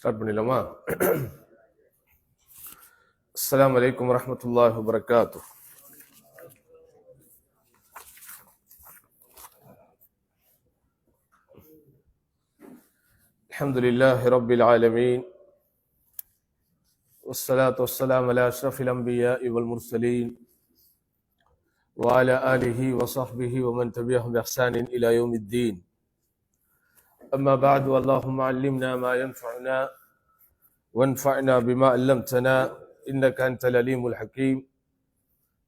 Start பண்ணிடலாமா? அஸ்ஸலாமு அலைக்கும் வரஹ்மத்துல்லாஹி வபரகாத்துஹு. அல்ஹம்துலில்லாஹி ரப்பில் ஆலமீன் வஸ்ஸலாத்து வஸ்ஸலாமு அலா அஷ்ரஃபில் அன்பியாஇ வல் முர்ஸலீன் وعلى آله وصحبه ومن تبعهم بإحسان إلى يوم الدين. أما بعد، اللهم علمنا ما ينفعنا وانفعنا بما علمتنا إنك أنت العليم الحكيم.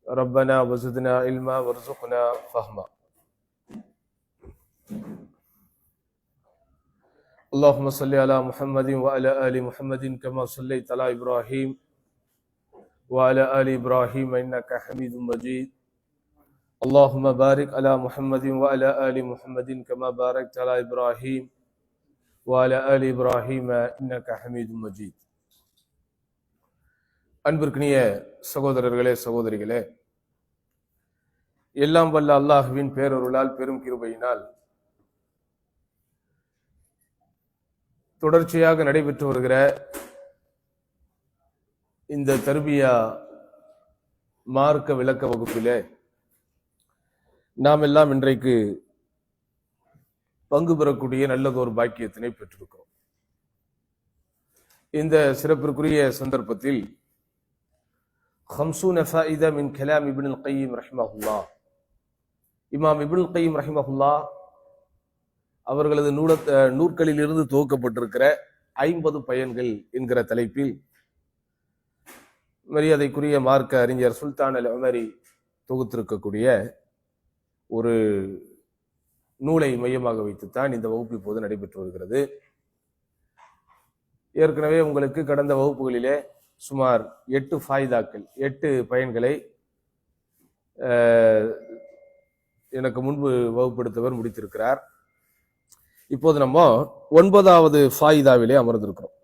ربنا وزدنا علما وارزقنا فهما. اللهم صل على محمد وعلى آل محمد كما صليت على إبراهيم وعلى آل إبراهيم إنك حميد مجيد. اللهم بارك على محمد وعلى آل محمد كما باركت على إبراهيم وعلى آل إبراهيم إنك حميد مجيد. அன்பிற்கினிய சகோதரர்களே சகோதரிகளே, எல்லாம் வல்ல அல்லாஹ்வின் பேரருளால் பெரும் கிருபையினால் தொடர்ச்சியாக நடைபெற்று வருகிற இந்த தர்பியா மார்க்க விளக்க வகுப்பிலே நாம் எல்லாம் இன்றைக்கு பங்கு பெறக்கூடிய நல்லதொரு பாக்கியத்தினை பெற்றிருக்கிறோம். இந்த சிறப்பிற்குரிய சந்தர்ப்பத்தில் 50 ஃபாயிதா மின் கலாம் இப்னுல் கய்யிம் ரஹிமஹுல்லாஹ், இமாம் இப்னுல் கய்யிம் ரஹிமஹுல்லாஹ் அவர்களது நூற்களில் இருந்து துவக்கப்பட்டிருக்கிற 50 பயன்கள் என்கிற தலைப்பில் மரியாதைக்குரிய மார்க்க அறிஞர் சுல்தான் அல் உமரி தொகுத்திருக்கக்கூடிய ஒரு நூலை மையமாக வைத்துத்தான் இந்த வகுப்பு இப்போது நடைபெற்று வருகிறது. ஏற்கனவே உங்களுக்கு கடந்த வகுப்புகளிலே சுமார் 8 ஃபாயிதாக்கள், 8 பயன்களை எனக்கு முன்பு வகுப்படுத்தவர் முடித்திருக்கிறார். இப்போது நம்ம 9வது ஃபாயிதாவிலே அமர்ந்திருக்கிறோம்.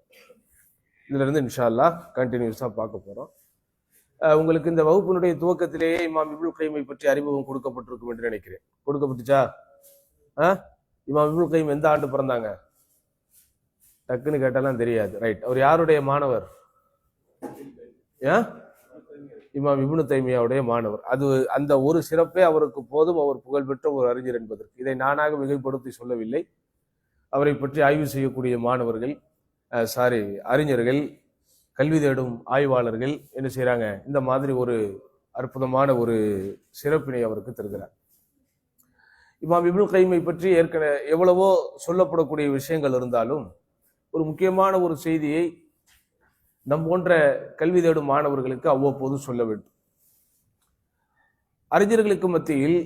இதுல இருந்து இன்ஷா அல்லாஹ் கண்டினியூஸா பார்க்க போறோம். உங்களுக்கு இந்த வகுப்பினுடைய துவக்கத்திலேயே இமாம் இப்னுல் கய்யிமை பற்றி அறிமுகம் கொடுக்கப்பட்டிருக்கும் என்று நினைக்கிறேன். கொடுக்கப்பட்டுச்சா? இமாம் இப்னுல் கய்யிம் எந்த ஆண்டு பிறந்தாங்க? டக்குன்னு கேட்டாலாம் தெரியாது. ரைட். அவர் யாருடைய மாணவர்? இமாம் இப்னு தைமியாவுடைய மாணவர். அது அந்த ஒரு சிறப்பே அவருக்கு போதும், அவர் புகழ்பெற்ற ஒரு அறிஞர் என்பதற்கு. இதை நானாக மிகைப்படுத்தி சொல்லவில்லை. அவரை பற்றி ஆய்வு செய்யக்கூடிய மாணவர்கள், அறிஞர்கள், கல்வி தேடும் ஆய்வாளர்கள் என்ன செய்யறாங்க? இந்த மாதிரி ஒரு அற்புதமான ஒரு சிறப்பினை அவருக்கு தருகிறார். இமாம் இப்னுல் கய்யிமை பற்றி ஏற்கனவே எவ்வளவோ சொல்லப்படக்கூடிய விஷயங்கள் இருந்தாலும் ஒரு முக்கியமான ஒரு செய்தியை நம் போன்ற கல்வி தேடும் மாணவர்களுக்கு அவ்வப்போது சொல்ல வேண்டும். அறிஞர்களுக்கு மத்தியில்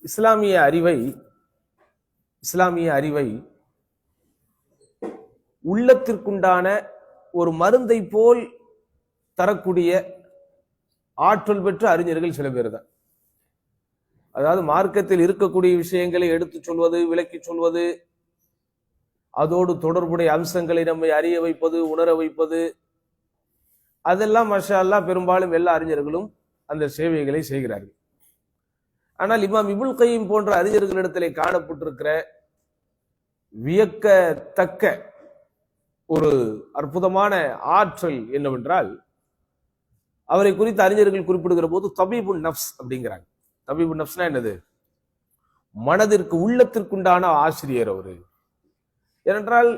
இஸ்லாமிய அறிவை உள்ளத்திற்குண்டான ஒரு மருந்தை போல் தரக்கூடிய ஆற்றல் பெற்ற அறிஞர்கள் சில பேர் தான். அதாவது மார்க்கத்தில் இருக்கக்கூடிய விஷயங்களை எடுத்து சொல்வது, விளக்கி சொல்வது, அதோடு தொடர்புடைய அம்சங்களை நம்மை அறிய வைப்பது, உணர வைப்பது, அதெல்லாம் மாஷா அல்லாஹ் பெரும்பாலும் எல்லா அறிஞர்களும் அந்த சேவைகளை செய்கிறார்கள். ஆனால் இமாம் இப்னுல் கய்யிம் போன்ற அறிஞர்களிடத்திலே காணப்பட்டிருக்கிற வியக்கத்தக்க ஒரு அற்புதமான ஆற்றல் என்னவென்றால், அவரை குறித்து அறிஞர்கள் குறிப்பிடுகிற போது தபீபுன் நஃப்ஸ் அப்படிங்கிறாங்க. தபீபுன் நஃப்ஸ்னா என்னது? மனதிற்கு, உள்ளத்திற்குண்டான ஆசிரியர் அவரு. ஏனென்றால்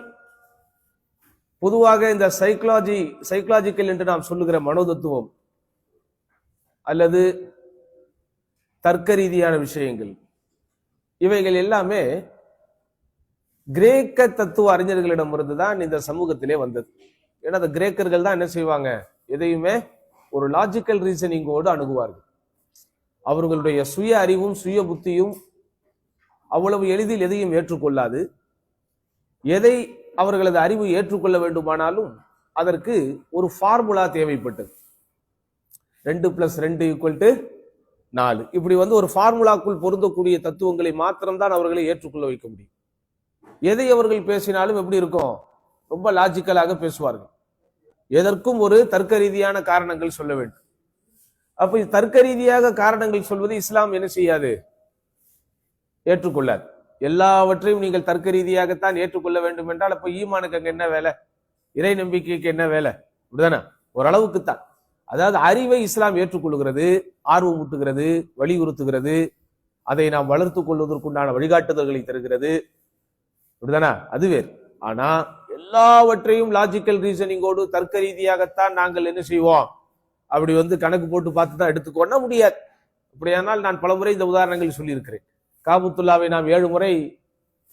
பொதுவாக இந்த சைக்கலாஜிக்கல் என்று நாம் சொல்லுகிற மனோதத்துவம் அல்லது தர்க்க ரீதியான விஷயங்கள், இவைகள் எல்லாமே கிரேக்க தத்துவ அறிஞர்களிடமிருந்து தான் இந்த சமூகத்திலே வந்தது. ஏன்னா அந்த கிரேக்கர்கள் தான் என்ன செய்வாங்க? எதையுமே ஒரு லாஜிக்கல் ரீசனிங்கோடு அணுகுவார்கள். அவர்களுடைய சுய அறிவும் சுய புத்தியும் அவ்வளவு எளிதில் எதையும் ஏற்றுக்கொள்ளாது. எதை அவர்களது அறிவு ஏற்றுக்கொள்ள வேண்டுமானாலும் அதற்கு ஒரு ஃபார்முலா தேவைப்பட்டது. 2+2 = 4. இப்படி ஒரு ஃபார்முலாக்குள் பொருந்தக்கூடிய தத்துவங்களை மாத்திரம்தான் அவர்களை ஏற்றுக்கொள்ள வைக்க முடியும். எதை அவர்கள் பேசினாலும் எப்படி இருக்கும்? ரொம்ப லாஜிக்கலாக பேசுவார்கள். எதற்கும் ஒரு தர்க்க ரீதியான காரணங்கள் சொல்ல வேண்டும். அப்ப தர்க்க ரீதியாக காரணங்கள் சொல்வது இஸ்லாம் என்ன செய்யாது? ஏற்றுக்கொள்ளாது. எல்லாவற்றையும் நீங்கள் தர்க்க ரீதியாகத்தான் ஏற்றுக்கொள்ள வேண்டும் என்றால் அப்ப ஈமானுக்கு அங்க என்ன வேலை? இறை நம்பிக்கைக்கு என்ன வேலை? இப்படிதானே, ஓரளவுக்குத்தான். அதாவது அறிவை இஸ்லாம் ஏற்றுக்கொள்கிறது, ஆர்வம் ஊட்டுகிறது, வலியுறுத்துகிறது, அதை நாம் வளர்த்துக் கொள்வதற்குண்டான வழிகாட்டுதல்களை தருகிறது. இப்படிதானே, அது வேறு. ஆனா எல்லாவற்றையும் லாஜிக்கல் ரீசனிங்கோடு தர்க்க ரீதியாகத்தான் நாங்கள் என்ன செய்வோம், அப்படி கணக்கு போட்டு பார்த்து தான் எடுத்துக்கொள்ள முடியாது. அப்படியானால் நான் பலமுறை இந்த உதாரணங்கள் சொல்லியிருக்கிறேன். காபத்துல்லாவை நாம் 7 முறை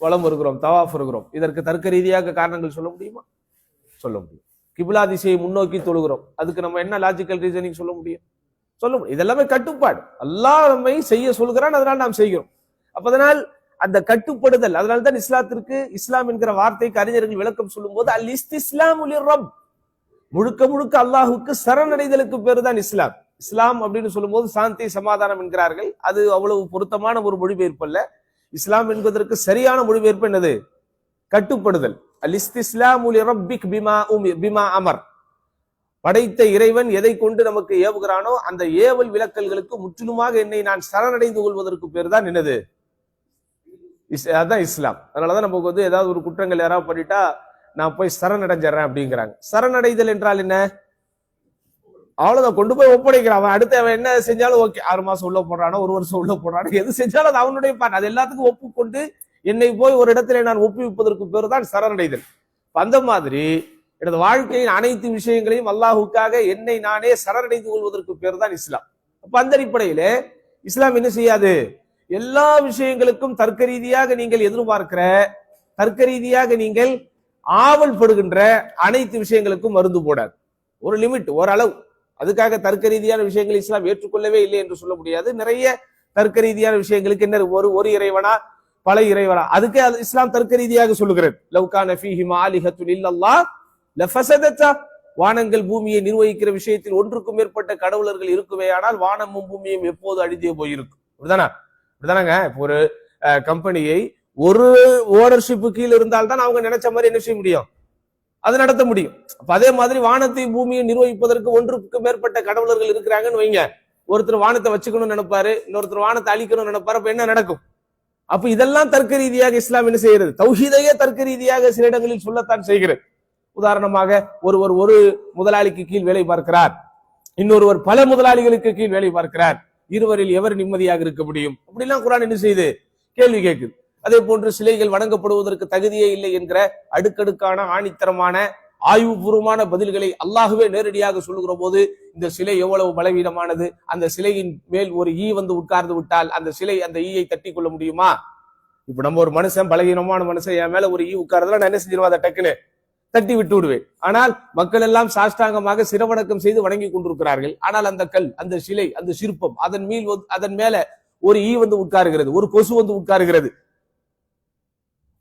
வலம் வருகிறோம், தவாஃப் இருக்கிறோம். இதற்கு தர்க்க ரீதியாக காரணங்கள் சொல்ல முடியுமா? சொல்ல முடியும். கிபிலா திசையை முன்னோக்கி தொழுகிறோம், அதுக்கு நம்ம என்ன லாஜிக்கல் ரீசனிங் சொல்ல முடியும்? சொல்ல முடியும். இதெல்லாமே கட்டுப்பாடு. அல்லாஹ் நம்மை செய்ய சொல்கிறான், அதனால் நாம் செய்கிறோம். அப்ப அதனால் அந்த கட்டுப்படுதல், அதனால்தான் இஸ்லாத்திற்கு, இஸ்லாம் என்கிற வார்த்தைக்கு அறிஞர்கள் விளக்கம் சொல்லும் போது அல் இஸ்திஸ்லாமு லிர்ரப், முழுக்க முழுக்க அல்லாஹுக்கு சரணடைதலுக்கு பேரு தான் இஸ்லாம். இஸ்லாம் அப்படின்னு சொல்லும் போது சாந்தி சமாதானம் என்கிறார்கள். அது அவ்வளவு பொருத்தமான ஒரு மொழிபெயர்ப்பு அல்ல. இஸ்லாம் என்பதற்கு சரியான மொழிபெயர்ப்பு என்னது? கட்டுப்படுதல். அல் இஸ்திஸ்லாமு லிரப்பிக் பிமா அமர், படைத்த இறைவன் எதை கொண்டு நமக்கு ஏவுகிறானோ அந்த ஏவல் விலக்கல்களுக்கு முற்றிலுமாக என்னை நான் சரணடைந்து கொள்வதற்கு பேர் தான் என்னது? அதான் இஸ்லாம். அதனாலதான் நமக்கு ஏதாவது ஒரு குற்றங்கள் யாராவது பண்ணிட்டா நான் போய் சரணடைஞ்சிடறேன் அப்படிங்கிறாங்க. சரணடைதல் என்றால் என்ன? அவ்வளவுதான், கொண்டு போய் ஒப்படைக்கிறான். அவன் அடுத்து அவன் என்ன செஞ்சாலும் ஓகே, 6 மாசம் உள்ள போடுறானோ 1 வருஷம் உள்ள போடுறானோ, எது செஞ்சாலும் அது அவனுடைய பாட்டு. அது எல்லாத்துக்கும் ஒப்புக்கொண்டு என்னை போய் ஒரு இடத்துல நான் ஒப்புவிப்பதற்கு பேர் தான் சரணடைதல். அந்த மாதிரி எனது வாழ்க்கையின் அனைத்து விஷயங்களையும் அல்லாஹுக்காக என்னை நானே சரணடைந்து கொள்வதற்கு பேர் தான் இஸ்லாம். அப்ப அந்த அடிப்படையில இஸ்லாம் என்ன செய்யாது? எல்லா விஷயங்களுக்கும் தர்க்க ரீதியாக நீங்கள் எதிர்பார்க்கிற, தர்க்க ரீதியாக நீங்கள் ஆவல் படுகின்ற அனைத்து விஷயங்களுக்கும் மருந்து போடாது. ஒரு லிமிட், ஓரளவு. அதுக்காக தர்க்க ரீதியான விஷயங்களை இஸ்லாம் ஏற்றுக்கொள்ளவே இல்லை என்று சொல்ல முடியாது. நிறைய தர்க்க ரீதியான விஷயங்களுக்கு என்ன, ஒரு இறைவனா பல இறைவனா, அதுக்கு இஸ்லாம் தர்க்க ரீதியாக சொல்லுகிறது. லவ்கான ஃபீஹிமா ஆலிஹத்துன் இல்லல்லாஹ் லஃபஸததா, வானங்கள் பூமியை நிர்வகிக்கிற விஷயத்தில் ஒன்றுக்கும் மேற்பட்ட கடவுளர்கள் இருக்குவேயானால் வானமும் பூமியும் எப்போது அழிந்தே போயிருக்கும். இப்படிதானங்க. இப்போ ஒரு கம்பெனியை ஒரு ஓனர்ஷிப் கீழே இருந்தால்தான் அவங்க நினைச்ச மாதிரி என்ன செய்ய முடியும், அது நடத்த முடியும். அப்ப அதே மாதிரி வானத்தை பூமியை நிர்வகிப்பதற்கு ஒன்றுக்கு மேற்பட்ட கடவுளர்கள் இருக்கிறாங்கன்னு வைங்க. ஒருத்தர் வானத்தை வச்சுக்கணும்னு நினைப்பாரு, இன்னொருத்தர் வானத்தை அழிக்கணும்னு நினைப்பாரு. அப்ப என்ன நடக்கும்? அப்ப இதெல்லாம் தர்க்க ரீதியாக இஸ்லாம் என்ன செய்கிறது? தௌஹீதையே தர்க்க ரீதியாக சில இடங்களில் சொல்லத்தான் செய்கிறது. உதாரணமாக ஒருவர் ஒரு முதலாளிக்கு கீழ் வேலை பார்க்கிறார், இன்னொருவர் பல முதலாளிகளுக்கு கீழ் வேலை பார்க்கிறார். இருவரில் எவர் நிம்மதியாக இருக்க முடியும்? அப்படிலாம் குர்ஆன் என்ன செய்யுது? கேள்வி கேட்குது. அதே போன்று சிலைகள் வணங்கப்படுவதற்கு தகுதியே இல்லை என்கிற அடுக்கடுக்கான ஆணித்தரமான ஆய்வுபூர்வமான பதில்களை அல்லாஹுவே நேரடியாக சொல்லுகிற போது இந்த சிலை எவ்வளவு பலவீனமானது, அந்த சிலையின் மேல் ஒரு ஈ உட்கார்ந்து விட்டால் அந்த சிலை அந்த ஈயை தட்டி கொள்ள முடியுமா? இப்ப நம்ம ஒரு மனுஷன், பலவீனமான மனுஷன், என் மேல ஒரு ஈ உட்கார்றதுல நான் என்ன செஞ்சிருவேன்? அதை டக்குன்னு தட்டி விட்டு விடுவேன். ஆனால் மக்கள் எல்லாம் சாஷ்டாங்கமாக சிரவணக்கம் செய்து வணங்கி கொண்டிருக்கிறார்கள். ஆனால் அந்த கல், அந்த சிலை, அந்த சிற்பம், அதன் மேல ஒரு ஈ உட்காருகிறது, ஒரு கொசு உட்காருகிறது.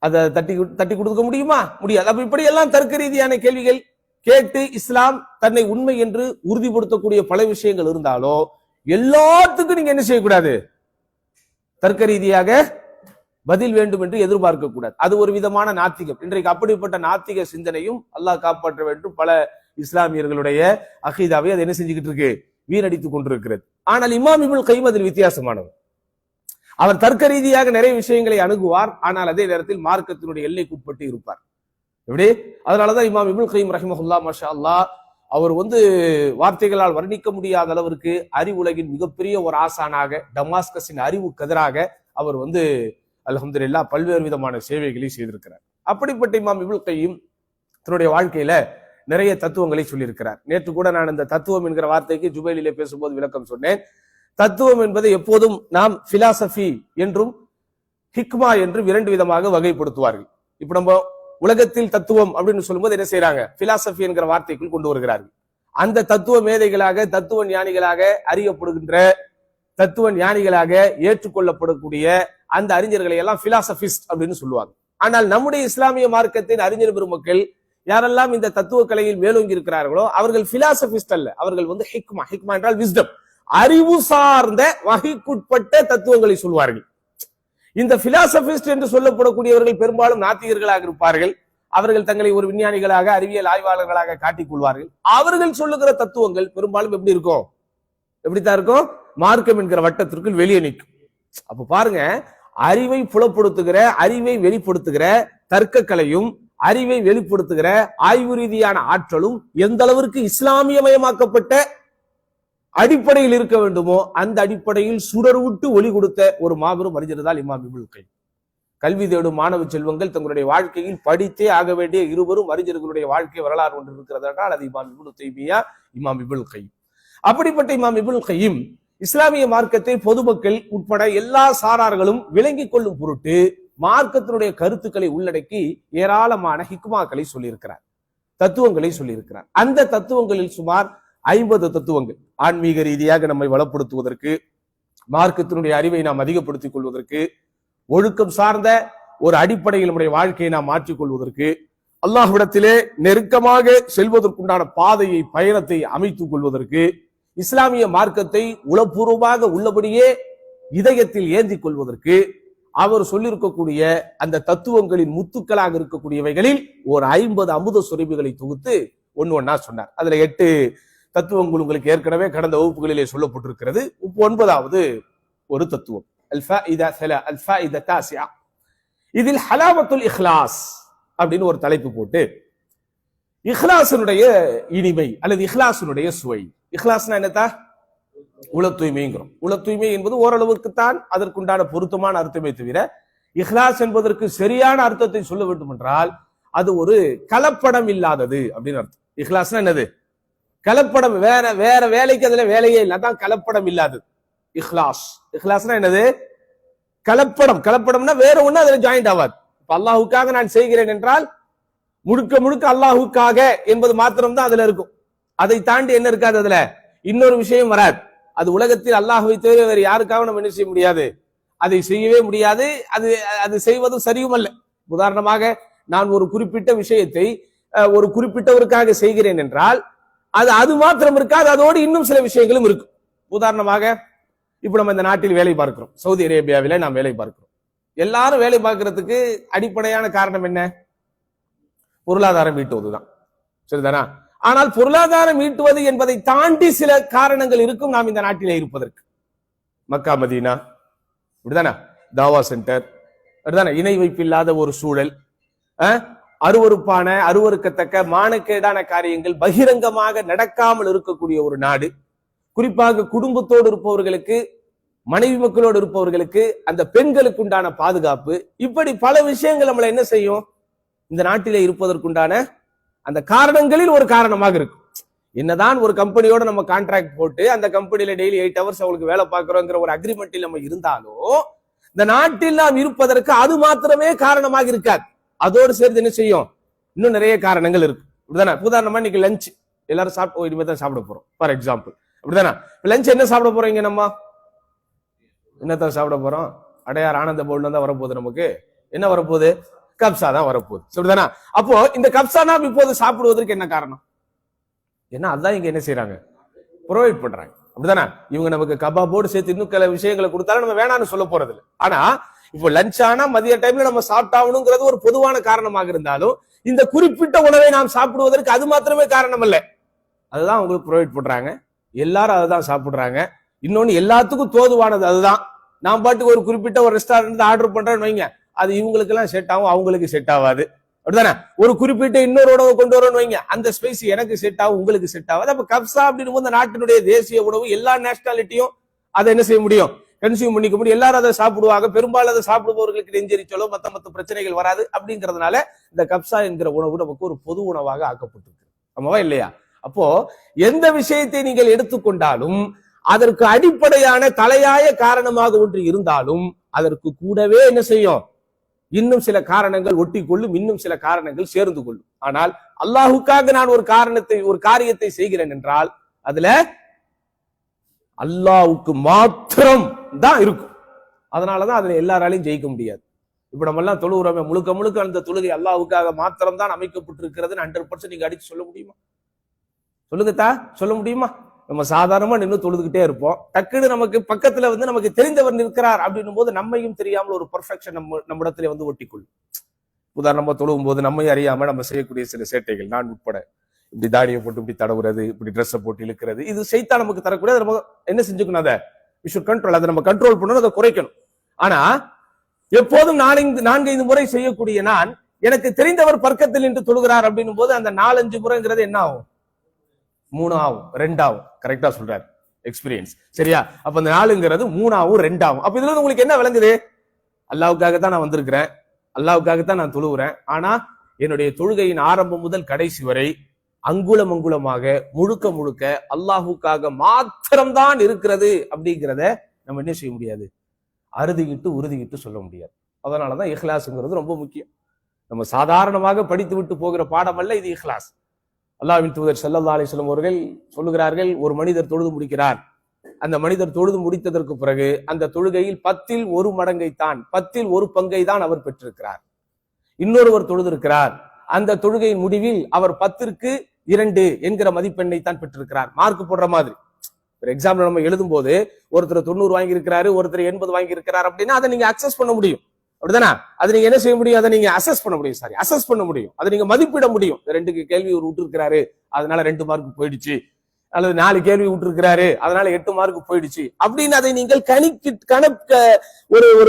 அதை தட்டி கொடுக்க முடியுமா? முடியாது. அப்ப இப்படி எல்லாம் தர்க்க ரீதியான கேள்விகள் கேட்டு இஸ்லாம் தன்னை உண்மை என்று உறுதிப்படுத்தக்கூடிய பல விஷயங்கள் இருந்தாலோ எல்லாத்துக்கும் நீங்க என்ன செய்யக்கூடாது? தர்க்க ரீதியாக பதில் வேண்டும் என்று எதிர்பார்க்க கூடாது. அது ஒரு விதமான நாத்திகம். இன்றைக்கு அப்படிப்பட்ட நாத்திக சிந்தனையும் அல்லாஹ் காப்பாற்ற வேண்டும் பல இஸ்லாமியர்களுடைய அகீதாவை அது என்ன செஞ்சுக்கிட்டு இருக்கு? வீணடித்துக் கொண்டிருக்கிறது. ஆனால் இமாம் இப்னு கைம் அதில் வித்தியாசமானவர். அவர் தர்க்க ரீதியாக நிறைய விஷயங்களை அணுகுவார், ஆனால் அதே நேரத்தில் மார்க்கத்தினுடைய எல்லைக்குட்பட்டு இருப்பார். எப்படி? அதனாலதான் இமாம் இப்னு கைம் ரஹிமஹுல்லாஹ் மாஷா அல்லாஹ் அவர் வார்த்தைகளால் வர்ணிக்க முடியாத அளவிற்கு அறிவுலகின் மிகப்பெரிய ஒரு ஆசானாக, டமாஸ்கஸின் அறிவு கதிராக அவர் அல்ஹம்துலில்லாஹ் பல்வேறு விதமான சேவைகளை செய்திருக்கிறார். அப்படிப்பட்ட இமாம் இப்னு கைம் தன்னுடைய வாழ்க்கையில நிறைய தத்துவங்களை சொல்லியிருக்கிறார். நேற்று கூட நான் இந்த தத்துவம் என்கிற வார்த்தைக்கு ஜுபைலிலே பேசும்போது விளக்கம் சொன்னேன். தத்துவம் என்பதை எப்போதும் நாம் பிலாசபி என்றும் ஹிக்மா என்றும் 2 விதமாக வகைப்படுத்துவார்கள். இப்ப நம்ம உலகத்தில் தத்துவம் அப்படின்னு சொல்லும்போது என்ன செய்யறாங்க? பிலாசபி என்கிற வார்த்தைக்குள் கொண்டு வருகிறார்கள். அந்த தத்துவ மேதைகளாக, தத்துவ ஞானிகளாக அறியப்படுகின்ற, தத்துவ ஞானிகளாக ஏற்றுக்கொள்ளப்படக்கூடிய அந்த அறிஞர்களை எல்லாம் பிலாசபிஸ்ட் அப்படின்னு சொல்லுவாங்க. ஆனால் நம்முடைய இஸ்லாமிய மார்க்கத்தின் அறிஞர் பெருமக்கள் யாரெல்லாம் இந்த தத்துவ கலையில் மேலோங்கி இருக்கிறார்களோ அவர்கள் பிலாசபிஸ்ட் அல்ல, அவர்கள் ஹிக்மா. ஹிக்மா என்றால் விஸ்டம், அறிவு சார்ந்த வகைக்குட்பட்ட தத்துவங்களை சொல்வார்கள். இந்த பிலாசபிஸ்ட் என்று சொல்லப்படக்கூடியவர்கள் பெரும்பாலும் நாத்திகர்களாக இருப்பார்கள். அவர்கள் தங்களை ஒரு விஞ்ஞானிகளாக, அறிவியல் ஆய்வாளர்களாக காட்டிக் கொள்வார்கள். அவர்கள் சொல்லுகிற தத்துவங்கள் பெரும்பாலும் எப்படி இருக்கும்? எப்படித்தான் இருக்கும்? மார்க்கம் என்கிற வட்டத்திற்குள் வெளியே நிற்கும். அப்ப பாருங்க, அறிவை புலப்படுத்துகிற, அறிவை வெளிப்படுத்துகிற தர்க்க கலையும் அறிவை வெளிப்படுத்துகிற ஆய்வு ரீதியான ஆற்றலும் எந்த அளவிற்கு இஸ்லாமியமயமாக்கப்பட்ட அடிப்படையில் இருக்க வேண்டுமோ அந்த அடிப்படையில் சுடர் விட்டு ஒளி கொடுத்த ஒரு மாபெரும் அறிஞர் தான் இமாம் இப்னுல் கைம். கல்வி தேடும் மாணவ செல்வங்கள் தங்களுடைய வாழ்க்கையில் படித்தே ஆக வேண்டிய இருவரும் அறிஞர்களுடைய வாழ்க்கை வரலாறு ஒன்று இருக்கிறது என்றால் அது இமாம் இப்னு தைமியா, இமாம் இப்னுல் கைம். அப்படிப்பட்ட இமாம் இப்னுல் கைம் இஸ்லாமிய மார்க்கத்தை பொதுமக்கள் உட்பட எல்லா சாரார்களும் விளங்கிக் கொள்ளும் பொருட்டு மார்க்கத்தினுடைய கருத்துக்களை உள்ளடக்கி ஏராளமான ஹிக்மாக்களை சொல்லியிருக்கிறார், தத்துவங்களை சொல்லியிருக்கிறார். அந்த தத்துவங்களில் சுமார் 50 தத்துவங்கள் ஆன்மீக ரீதியாக நம்மை வளப்படுத்துவதற்கு, மார்க்கத்தினுடைய அறிவை நாம் அதிகப்படுத்திக் கொள்வதற்கு, ஒழுக்கம் சார்ந்த ஒரு அடிப்படையில் நம்முடைய வாழ்க்கையை நாம் மாற்றிக் கொள்வதற்கு, அல்லாஹ்விடத்திலே நெருக்கமாக செல்வதற்குண்டான பாதையை பயணத்தை அமைத்துக் கொள்வதற்கு, இஸ்லாமிய மார்க்கத்தை உளப்பூர்வமாக உள்ளபடியே இதயத்தில் ஏந்திக் கொள்வதற்கு அவர் சொல்லியிருக்கக்கூடிய அந்த தத்துவங்களின் முத்துக்களாக இருக்கக்கூடியவைகளில் ஒரு 50 அமுத சுரபிகளை தொகுத்து ஒன்னா சொன்னார். அதுல 8 தத்துவங்கள் உங்களுக்கு ஏற்கனவே கடந்த வகுப்புகளிலே சொல்லப்பட்டிருக்கிறது. 9வது ஒரு தத்துவம் இதில் ஹலாவத்துல் இஹ்லாஸ் அப்படின்னு ஒரு தலைப்பு போட்டு இஹ்லாஸினுடைய இனிமை அல்லது இஹ்லாஸினுடைய சுவை. இஹ்லாஸ்னா என்னத்தா? உள தூய்மைங்கிறோம். உள தூய்மை என்பது ஓரளவுக்குத்தான் அதற்குண்டான பொருத்தமான அர்த்தமே தவிர இஹ்லாஸ் என்பதற்கு சரியான அர்த்தத்தை சொல்ல வேண்டும் என்றால் அது ஒரு கலப்படம் இல்லாதது அப்படின்னு அர்த்தம். இஹ்லாஸ்னா என்னது? கலப்படம். வேற வேற வேலைக்கு அதுல வேலையே இல்லை, அதான் கலப்படம் இல்லாதது இஹ்லாஸ். இஹ்லாஸ்னா என்னது? கலப்படம். கலப்படம்னா வேற ஒண்ணு அதுல ஜாயிண்ட் ஆகாது. இப்ப அல்லாஹுக்காக நான் செய்கிறேன் என்றால் முழுக்க முழுக்க அல்லாஹுக்காக என்பது மாத்திரம்தான் அதுல இருக்கும். அதை தாண்டி என்ன இருக்காது, அதுல இன்னொரு விஷயம் வராது. அது உலகத்தில் அல்லாஹ்வை தவிர வேறு யாருக்காக நம்ம என்ன செய்ய முடியாது, அதை செய்யவே முடியாது. அது செய்வதும் சரியும் அல்ல. உதாரணமாக நான் ஒரு குறிப்பிட்ட விஷயத்தை ஒரு குறிப்பிட்டவருக்காக செய்கிறேன் என்றால் அது மாத்திரம் இருக்காது, அதோடு இன்னும் சில விஷயங்களும் இருக்கும். உதாரணமாக இப்ப நம்ம இந்த நாட்டில் வேலை பார்க்கிறோம், சவுதி அரேபியாவில நாம் வேலை பார்க்கிறோம். எல்லாரும் வேலை பார்க்கறதுக்கு அடிப்படையான காரணம் என்ன? பொருளாதாரம் ஈட்டுவதுதான், சரிதானா? ஆனால் பொருளாதாரம் ஈட்டுவது என்பதை தாண்டி சில காரணங்கள் இருக்கும் நாம் இந்த நாட்டிலே இருப்பதற்கு. மக்கா மதீனா இப்படிதானே, தாவா சென்டர் அப்படிதானே, இணை வைப்பில்லாத ஒரு சூழல், அருவருப்பான அருவருக்கத்தக்க மானக்கேடான காரியங்கள் பகிரங்கமாக நடக்காமல் இருக்கக்கூடிய ஒரு நாடு. குறிப்பாக குடும்பத்தோடு இருப்பவர்களுக்கு, மனைவி மக்களோடு இருப்பவர்களுக்கு, அந்த பெண்களுக்கு உண்டான பாதுகாப்பு, இப்படி பல விஷயங்கள் நம்மளை என்ன செய்யும், இந்த நாட்டிலே இருப்பதற்குண்டான அந்த காரணங்களில் ஒரு காரணமாக இருக்கும். என்னதான் ஒரு கம்பெனியோட நம்ம கான்ட்ராக்ட் போட்டு அந்த கம்பெனியில டெய்லி 8 ஹவர்ஸ் அவங்களுக்கு வேலை பார்க்கிறோங்கிற ஒரு அக்ரிமெண்டில் நம்ம இருந்தாலும் இந்த நாட்டில் நாம் இருப்பதற்கு அது மாத்திரமே காரணமாக இருக்காது. அதோடு சேர்த்து என்ன செய்யும், இன்னும் நிறைய காரணங்கள் இருக்கு. இப்படிதானே? உதாரணமா இன்னைக்கு லஞ்ச் எல்லாரும் சாப்பிட்டு இனிமே தான் சாப்பிட போறோம் ஃபார் எக்ஸாம்பிள், அப்படிதானே? லஞ்ச் என்ன சாப்பிட போறீங்க? நம்ம என்னத்தான் சாப்பிட போறோம்? அடையார் ஆனந்த பவுல்ல தான் வரப்போகுது. நமக்கு என்ன வரப்போகுது? கப்சா தான் வரப்போகுது, சரிதானா? அப்போ இந்த கப்சா நாம் இப்போது சாப்பிடுவதற்கு என்ன காரணம்? ஏன்னா அதான் இங்க என்ன செய்யறாங்க, ப்ரொவைட் பண்றாங்க, அப்படிதானே? இவங்க நமக்கு கபாபோடு சேர்த்து இன்னும் சில விஷயங்களை கொடுத்தாலும் நம்ம வேணான்னு சொல்ல போறது இல்லை. ஆனா இப்போ லஞ்ச் ஆனா மதிய டைம்ல நம்ம சாப்பிட்டாகணுங்கிறது ஒரு பொதுவான காரணமாக இருந்தாலும் இந்த குறிப்பிட்ட உணவை நாம் சாப்பிடுவதற்கு அது மாத்திரமே காரணம் அல்ல, அதுதான் உங்களுக்கு ப்ரொவைட் பண்றாங்க. எல்லாரும் அதுதான் சாப்பிடுறாங்க. இன்னொன்னு எல்லாத்துக்கும் தோதுவானது அதுதான். நான் பாட்டுக்கு ஒரு குறிப்பிட்ட ஒரு ரெஸ்டாரண்ட் ஆர்டர் பண்றேன்னு வைங்க, அது இவங்களுக்கு எல்லாம் செட் ஆகும், அவங்களுக்கு செட் ஆகாது, அப்படிதானே? ஒரு குறிப்பிட்ட இன்னொரு உணவு கொண்டு வரணும்னு வைங்க, அந்த ஸ்பைஸ் எனக்கு செட் ஆகும், உங்களுக்கு செட் ஆகாது. அப்ப கப்சா அப்படின்னு போது நாட்டினுடைய தேசிய உணவு, எல்லா நேஷனாலிட்டியும் அதை என்ன செய்ய முடியும், கன்சியூம் பண்ணிக்க முடியும். எல்லாரும் அதை சாப்பிடுவாங்க. பெரும்பாலும் அதை சாப்பிடுபவர்களுக்கு நெஞ்செரிச்சலோ மத்த பிரச்சனைகள் வராது. அப்படிங்கிறதுனால இந்த கப்சா என்கிற உணவு நமக்கு ஒரு பொது உணவாக ஆக்கப்பட்டிருக்கு, ஆமாவா இல்லையா? அப்போ எந்த விஷயத்தை நீங்கள் எடுத்துக்கொண்டாலும் அதற்கு அடிப்படையான தலையாய காரணமாக ஒன்று இருந்தாலும் அதற்கு கூடவே என்ன செய்யும், இன்னும் சில காரணங்கள் ஒட்டி கொள்ளும், இன்னும் சில காரணங்கள் சேர்ந்து கொள்ளும். ஆனால் அல்லாஹுக்காக நான் ஒரு காரியத்தை செய்கிறேன் என்றால் அதுல அல்லாஹ்வுக்கு மாத்திரம் தான் இருக்கும். அதனாலதான் அதுல எல்லாராலையும் ஜெயிக்க முடியாது. இப்ப நம்ம எல்லாம் தொழுகிறோமே, முழுக்க முழுக்க அந்த தொழுகை அல்லாஹ்வுக்காக மாத்திரம் தான் அமைக்கப்பட்டிருக்கிறது 100% நீங்க அடிச்சு சொல்ல முடியுமா? சொல்லுங்கத்தா, சொல்ல முடியுமா? நம்ம சாதாரணமா நின்று தொழுதுகிட்டே இருப்போம். டக்குன்னு நமக்கு பக்கத்துல நமக்கு தெரிந்தவர் நிற்கிறார் அப்படின்னும் போது நம்மையும் தெரியாமல் ஒரு பர்ஃபெக்ஷன் நம்மிடத்துல ஒட்டிக்கொள்ளும். உதாரணமா தொழுவும் போது நம்மை அறியாம நம்ம செய்யக்கூடிய சில சேட்டைகள், நான் உட்பட, இப்படி தாடியை போட்டு இப்படி தடவுறது, இப்படி ட்ரெஸ்ஸை போட்டு இழுக்கிறது, இது சைத்தான் நமக்கு தரக்கூடிய, நம்ம என்ன செஞ்சுக்கணும், அதை we should control, அதை நம்ம கண்ட்ரோல் பண்ணணும், அதை குறைக்கணும். ஆனா எப்போதும் 4-5 முறை செய்யக்கூடிய நான் எனக்கு தெரிந்தவர் பர்க்கத்தில் நின்று தொழுகிறார் அப்படின்னும் போது அந்த 4-5 முறைங்கிறது என்ன ஆகும்? 3 ஆகும், 2 ஆகும். கரெக்டா சொல்றாரு, எக்ஸ்பீரியன்ஸ். சரியா? அப்ப அந்த 4ங்கிறது 3 ஆகும், 2 ஆகும். அப்ப இதுல உங்களுக்கு என்ன விளங்குது? அல்லாஹ்வுக்காகத்தான் நான் வந்திருக்கிறேன், அல்லாஹ்வுக்காகத்தான் நான் தொழுகிறேன். ஆனா என்னுடைய தொழுகையின் ஆரம்பம் முதல் கடைசி வரை அங்குலம் அங்குலமாக முழுக்க முழுக்க அல்லாஹுக்காக மாத்திரம்தான் இருக்கிறது அப்படிங்கிறத நம்ம என்ன செய்ய முடியாது? அறுதிக்கிட்டு உறுதிக்கிட்டு சொல்ல முடியாது. அதனாலதான் இஹ்லாஸ்ங்கிறது ரொம்ப முக்கியம். நம்ம சாதாரணமாக படித்து விட்டு போகிற பாடம் அல்ல இது இஹ்லாஸ். அல்லாஹ்வின் தூதர் ஸல்லல்லாஹு அலைஹி வஸல்லம் அவர்கள் சொல்லுகிறார்கள், ஒரு மனிதர் தொழுது முடிக்கிறார். அந்த மனிதர் தொழுது முடித்ததற்கு பிறகு அந்த தொழுகையில் 10ல் 1 மடங்கை தான், 10ல் 1 பங்கை தான் அவர் பெற்றிருக்கிறார். இன்னொருவர் தொழுது இருக்கிறார், அந்த தொழுகையின் முடிவில் அவர் 10ற்கு 2 என்கிற மதிப்பெண்ணை தான் பெற்றிருக்கிறார். மார்க் போடுற மாதிரி. ஒரு எக்ஸாம்பிள் நம்ம எழுதும் போது ஒருத்தர் 90 வாங்கி இருக்கிறாரு, ஒருத்தர் 80 வாங்கி இருக்கிறார் அப்படின்னா அதை நீங்க அக்சஸ் பண்ண முடியும். அப்படிதானே? அது நீங்க என்ன செய்ய முடியும்? அதை நீங்க அசஸ் பண்ண முடியும். அசஸ் பண்ண முடியும். அதை நீங்க மதிப்பிட முடியும். 2 கேள்வி ஒரு விட்டு இருக்கிறாரு, அதனால 2 மார்க் போயிடுச்சு, அல்லது 4 கேள்வி விட்டு இருக்கிறாரு, அதனால 8 மார்க் போயிடுச்சு அப்படின்னு அதை நீங்கள்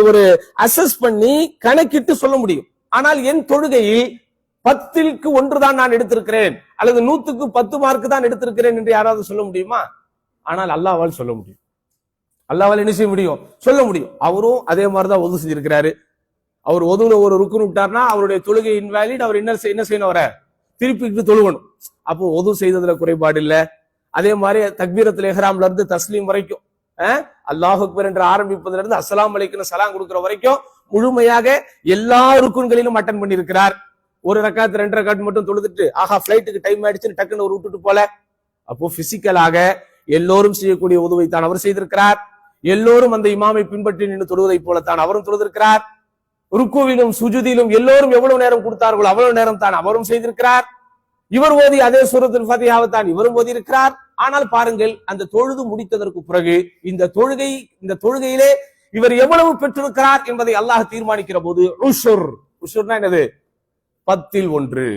ஒரு அசஸ் பண்ணி கணக்கிட்டு சொல்ல முடியும். ஆனால் என் தொழுகையில் 10ற்கு 1 தான் நான் எடுத்திருக்கிறேன், அல்லது 100க்கு 10 மார்க் தான் எடுத்திருக்கிறேன் என்று யாராவது சொல்ல முடியுமா? ஆனால் அல்லாஹ்வால் சொல்ல முடியும். அல்லாஹ்வால் என்ன செய்ய முடியும்? சொல்ல முடியும். அவரும் அதே மாதிரிதான் ஒது செஞ்சிருக்கிறாரு. அவர் ஒதுல ஒரு ருக்குன் விட்டார்னா அவருடைய தொழுகை இன்வாலிட். அவர் என்ன செய்யணும்? அவரை திருப்பிட்டு தொழுகணும். அப்போ ஒது செய்ததுல குறைபாடு இல்ல. அதே மாதிரி தக்பீரத்துல் இஹ்ராம்ல இருந்து தஸ்லீம் வரைக்கும், அல்லாஹ் அக்பர் என்று ஆரம்பிப்பதுல இருந்து அஸ்ஸலாமு அலைக்கும் சலாம் கொடுக்கிற வரைக்கும் முழுமையாக எல்லா ருக்குன்களிலும் அட்டன் பண்ணி இருக்கிறார். ஒரு ரக்காத் 2 ரக்காத் மட்டும் தொழுதுட்டு ஆஹா பிளைட்டுக்கு டைம் ஆயிடுச்சுன்னு டக்குன்னு ஒரு விட்டுட்டு போல. அப்போ பிசிக்கலாக எல்லோரும் செய்யக்கூடிய உதவை தான் அவர் செய்திருக்கிறார். எல்லோரும் அந்த இமாமை பின்பற்றி நின்று தொழுவதை போலத்தான் அவரும் தொழுதிருக்கிறார். ருக்குவிலும் சுஜுதிலும் எல்லோரும் எவ்வளவு நேரம் கொடுத்தார்களோ அவ்வளவு நேரம் தான் அவரும் செய்திருக்கிறார். இவர் ஓதி அதே சூரத்துல் ஃபாத்திஹாவை தான் இவரும் ஓதி இருக்கிறார். ஆனால் பாருங்கள், அந்த தொழுது முடித்ததற்கு பிறகு இந்த தொழுகையிலே இவர் எவ்வளவு பெற்றிருக்கிறார் என்பதை அல்லாஹ் தீர்மானிக்கிற போது உஷுர்னா என்னது? 10ல் 1.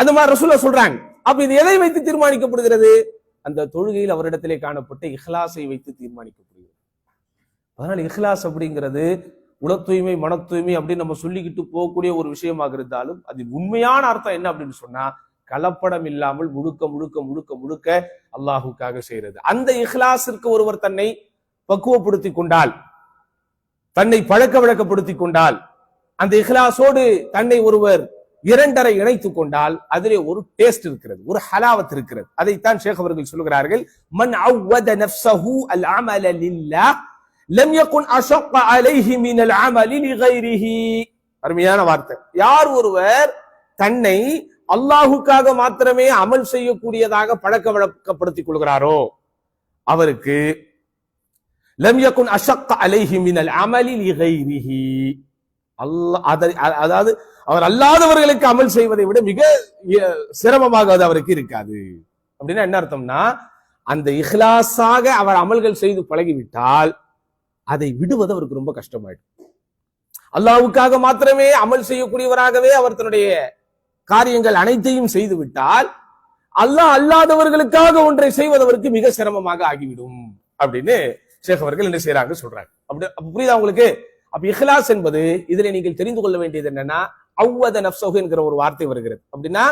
அந்த மாதிரி ரசூலுல்லாஹ் சொல்றாங்க. அப்ப இது எதை வைத்து தீர்மானிக்கப்படுகிறது? அந்த தொழுகையில் அவரிடத்திலே காணப்பட்ட இஹ்லாஸை வைத்து தீர்மானிக்கப்படுகிறது. அதனால இஹ்லாஸ் அப்படிங்கிறது உள தூய்மை, மன தூய்மை அப்படின்னு நம்ம சொல்லிக்கிட்டு போகக்கூடிய ஒரு விஷயமாக இருந்தாலும் அது உண்மையான அர்த்தம் என்ன அப்படின்னு சொன்னா, கலப்படம் இல்லாமல் முழுக்க முழுக்க முழுக்க முழுக்க அல்லாஹுக்காக செய்யறது. அந்த இஹ்லாஸிற்கு ஒருவர் தன்னை பக்குவப்படுத்தி கொண்டால், தன்னை பழக்க வழக்கப்படுத்திக் கொண்டால், அந்த இஹ்லாஸோடு தன்னை ஒருவர் 2 இணைத்துக் கொண்டால் அதிலே ஒரு டேஸ்ட் இருக்கிறது, ஒரு ஹலாவத் இருக்கிறது. அதைத்தான் ஷேக் அவர்கள் சொல்லுகிறார்கள், மன் அவ்வத நஃப்ஸஹு அல் அமல லில்லாஹ் லம் யகுன் அஷக்க அலைஹி மினல் அமலி லிகைரிஹி. அருமையான வார்த்தை. யார் ஒருவர் தன்னை அல்லாஹுக்காக மாத்திரமே அமல் செய்யக்கூடியதாக பழக்க வழக்கப்படுத்திக் கொள்கிறாரோ அவருக்கு லம் யகுன் அஷக்க அலைஹி மினல் அமலி லிகைரிஹி, அதாவது அவர் அல்லாதவர்களுக்கு அமல் செய்வதை விட மிக சிரமமாக அது அவருக்கு இருக்காது. அப்படின்னா என்ன அர்த்தம்னா, அந்த இஹ்லாஸாக அவர் அமல்கள் செய்து பழகிவிட்டால் அதை விடுவது அவருக்கு ரொம்ப கஷ்டமாயிடும். அல்லாஹ்வுக்காக மாத்திரமே அமல் செய்யக்கூடியவராகவே அவர் தன்னுடைய காரியங்கள் அனைத்தையும் செய்து விட்டால் அல்லாஹ் அல்லாதவர்களுக்காக ஒன்றை செய்வதற்கு மிக சிரமமாக ஆகிவிடும் அப்படின்னு ஷேக் அவர்கள் என்ன செய்யறாங்க சொல்றாங்க. அப்படி புரியுதா உங்களுக்கு? அப்ப இஹ்லாஸ் என்பது இதுல நீங்கள் தெரிந்து கொள்ள வேண்டியது என்னன்னா, அவ்வத நஃப்ஸஹு என்கிற ஒரு வார்த்தை வருகிறது. அப்படின்னா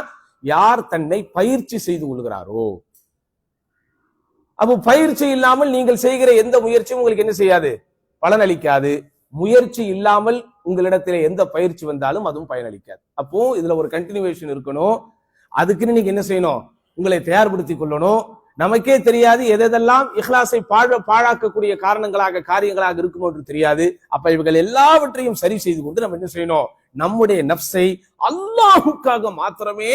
யார் தன்னை பயிற்சி செய்து கொள்கிறாரோ, அப்போ பயிற்சி இல்லாமல் நீங்கள் செய்கிற எந்த முயற்சியும் உங்களுக்கு என்ன செய்யாது? பலனளிக்காது. முயற்சி இல்லாமல் உங்களிடத்திலே எந்த பயிற்சி வந்தாலும் அதுவும் பயனளிக்காது. அப்போ இதுல ஒரு கண்டினியூவேஷன் இருக்கணும். அதுக்குன்னு நீங்க என்ன செய்யணும்? உங்களை தயார்படுத்திக் கொள்ளணும். நமக்கே தெரியாது எதெல்லாம் இஹ்லாஸை பாழாக்கக்கூடிய காரியங்களாக இருக்கும் என்று தெரியாது. அப்ப இவர்கள் எல்லாவற்றையும் சரி செய்து கொண்டு நம்ம என்ன செய்யணும்? நம்முடைய நஃப்ஸை அல்லாஹுக்காக மாத்திரமே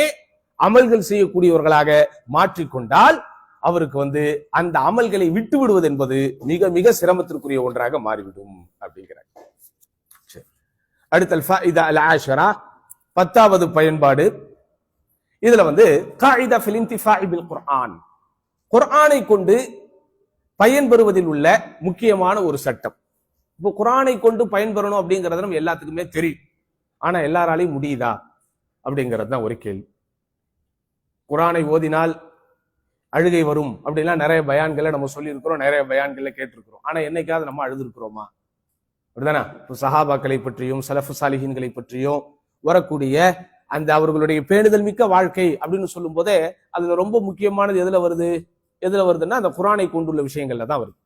அமல்கள் செய்யக்கூடியவர்களாக மாற்றிக்கொண்டால் அவருக்கு அந்த அமல்களை விட்டு விடுவது என்பது மிக மிக சிரமத்திற்குரிய ஒன்றாக மாறிவிடும் அப்படிங்கிறார். அடுத்த ஃபாயிதா அல் ஆஷரா, 10வது பயன்பாடு. இதுல காயிதா ஃபில் இன்திஃபாஇ பில் குர்ஆன், குர்ஆனை கொண்டு பயன்பெறுவதில் உள்ள முக்கியமான ஒரு சட்டம். இப்போ குர்ஆனை கொண்டு பயன்பெறணும் அப்படிங்கிறது நம்ம எல்லாத்துக்குமே தெரியும். ஆனா எல்லாராலையும் முடியுதா அப்படிங்கிறது தான் ஒரு கேள்வி. குர்ஆனை ஓதினால் அழுகை வரும் அப்படின்லாம் நிறைய பயான்களை நம்ம சொல்லியிருக்கிறோம், நிறைய பயான்களை கேட்டிருக்கிறோம். ஆனா என்னைக்காவது நம்ம அழுது இருக்கிறோமா? அப்படிதானே? சஹாபாக்களை பற்றியும் சலஃபு சாலிஹீன்களை பற்றியும் வரக்கூடிய அந்த அவர்களுடைய பேணுதல் மிக்க வாழ்க்கை அப்படின்னு சொல்லும் போதே அதுல ரொம்ப முக்கியமானது எதுல வருதுன்னா அந்த குர்ஆனை கொண்டுள்ள விஷயங்கள்ல தான் வருது.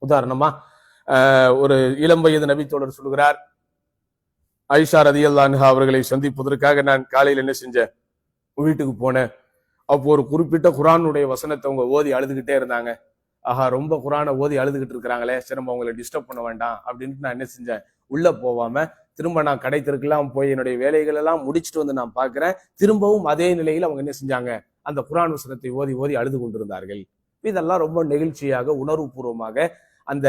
உதாரணமா ஒரு இளம் வயது நபி தோழர் சொல்கிறார், ஆயிஷா ரலியல்லாஹு அன்ஹா அவர்களை சந்திப்பதற்காக நான் காலையில் என்ன செஞ்சேன், வீட்டுக்கு போனேன். அப்போ ஒரு குறிப்பிட்ட குர்ஆனுடைய வசனத்தை அவங்க ஓதி அழுதுகிட்டே இருந்தாங்க. ஆஹா, ரொம்ப குர்ஆனை ஓதி அழுதுகிட்டு இருக்கிறாங்களே, சரி நம்ம அவங்களை டிஸ்டர்ப் பண்ண வேண்டாம் அப்படின்ட்டு நான் என்ன செஞ்சேன், உள்ள போவாம திரும்ப நான் கடை தெருக்கெல்லாம் போய் என்னுடைய வேலைகள் எல்லாம் முடிச்சுட்டு வந்து நான் பார்க்கிறேன், திரும்பவும் அதே நிலையில் அவங்க என்ன செஞ்சாங்க, அந்த குர்ஆன் வசனத்தை ஓதி ஓதி அழுது கொண்டிருந்தார்கள். இதெல்லாம் ரொம்ப நெகிழ்ச்சியாக உணர்வுபூர்வமாக அந்த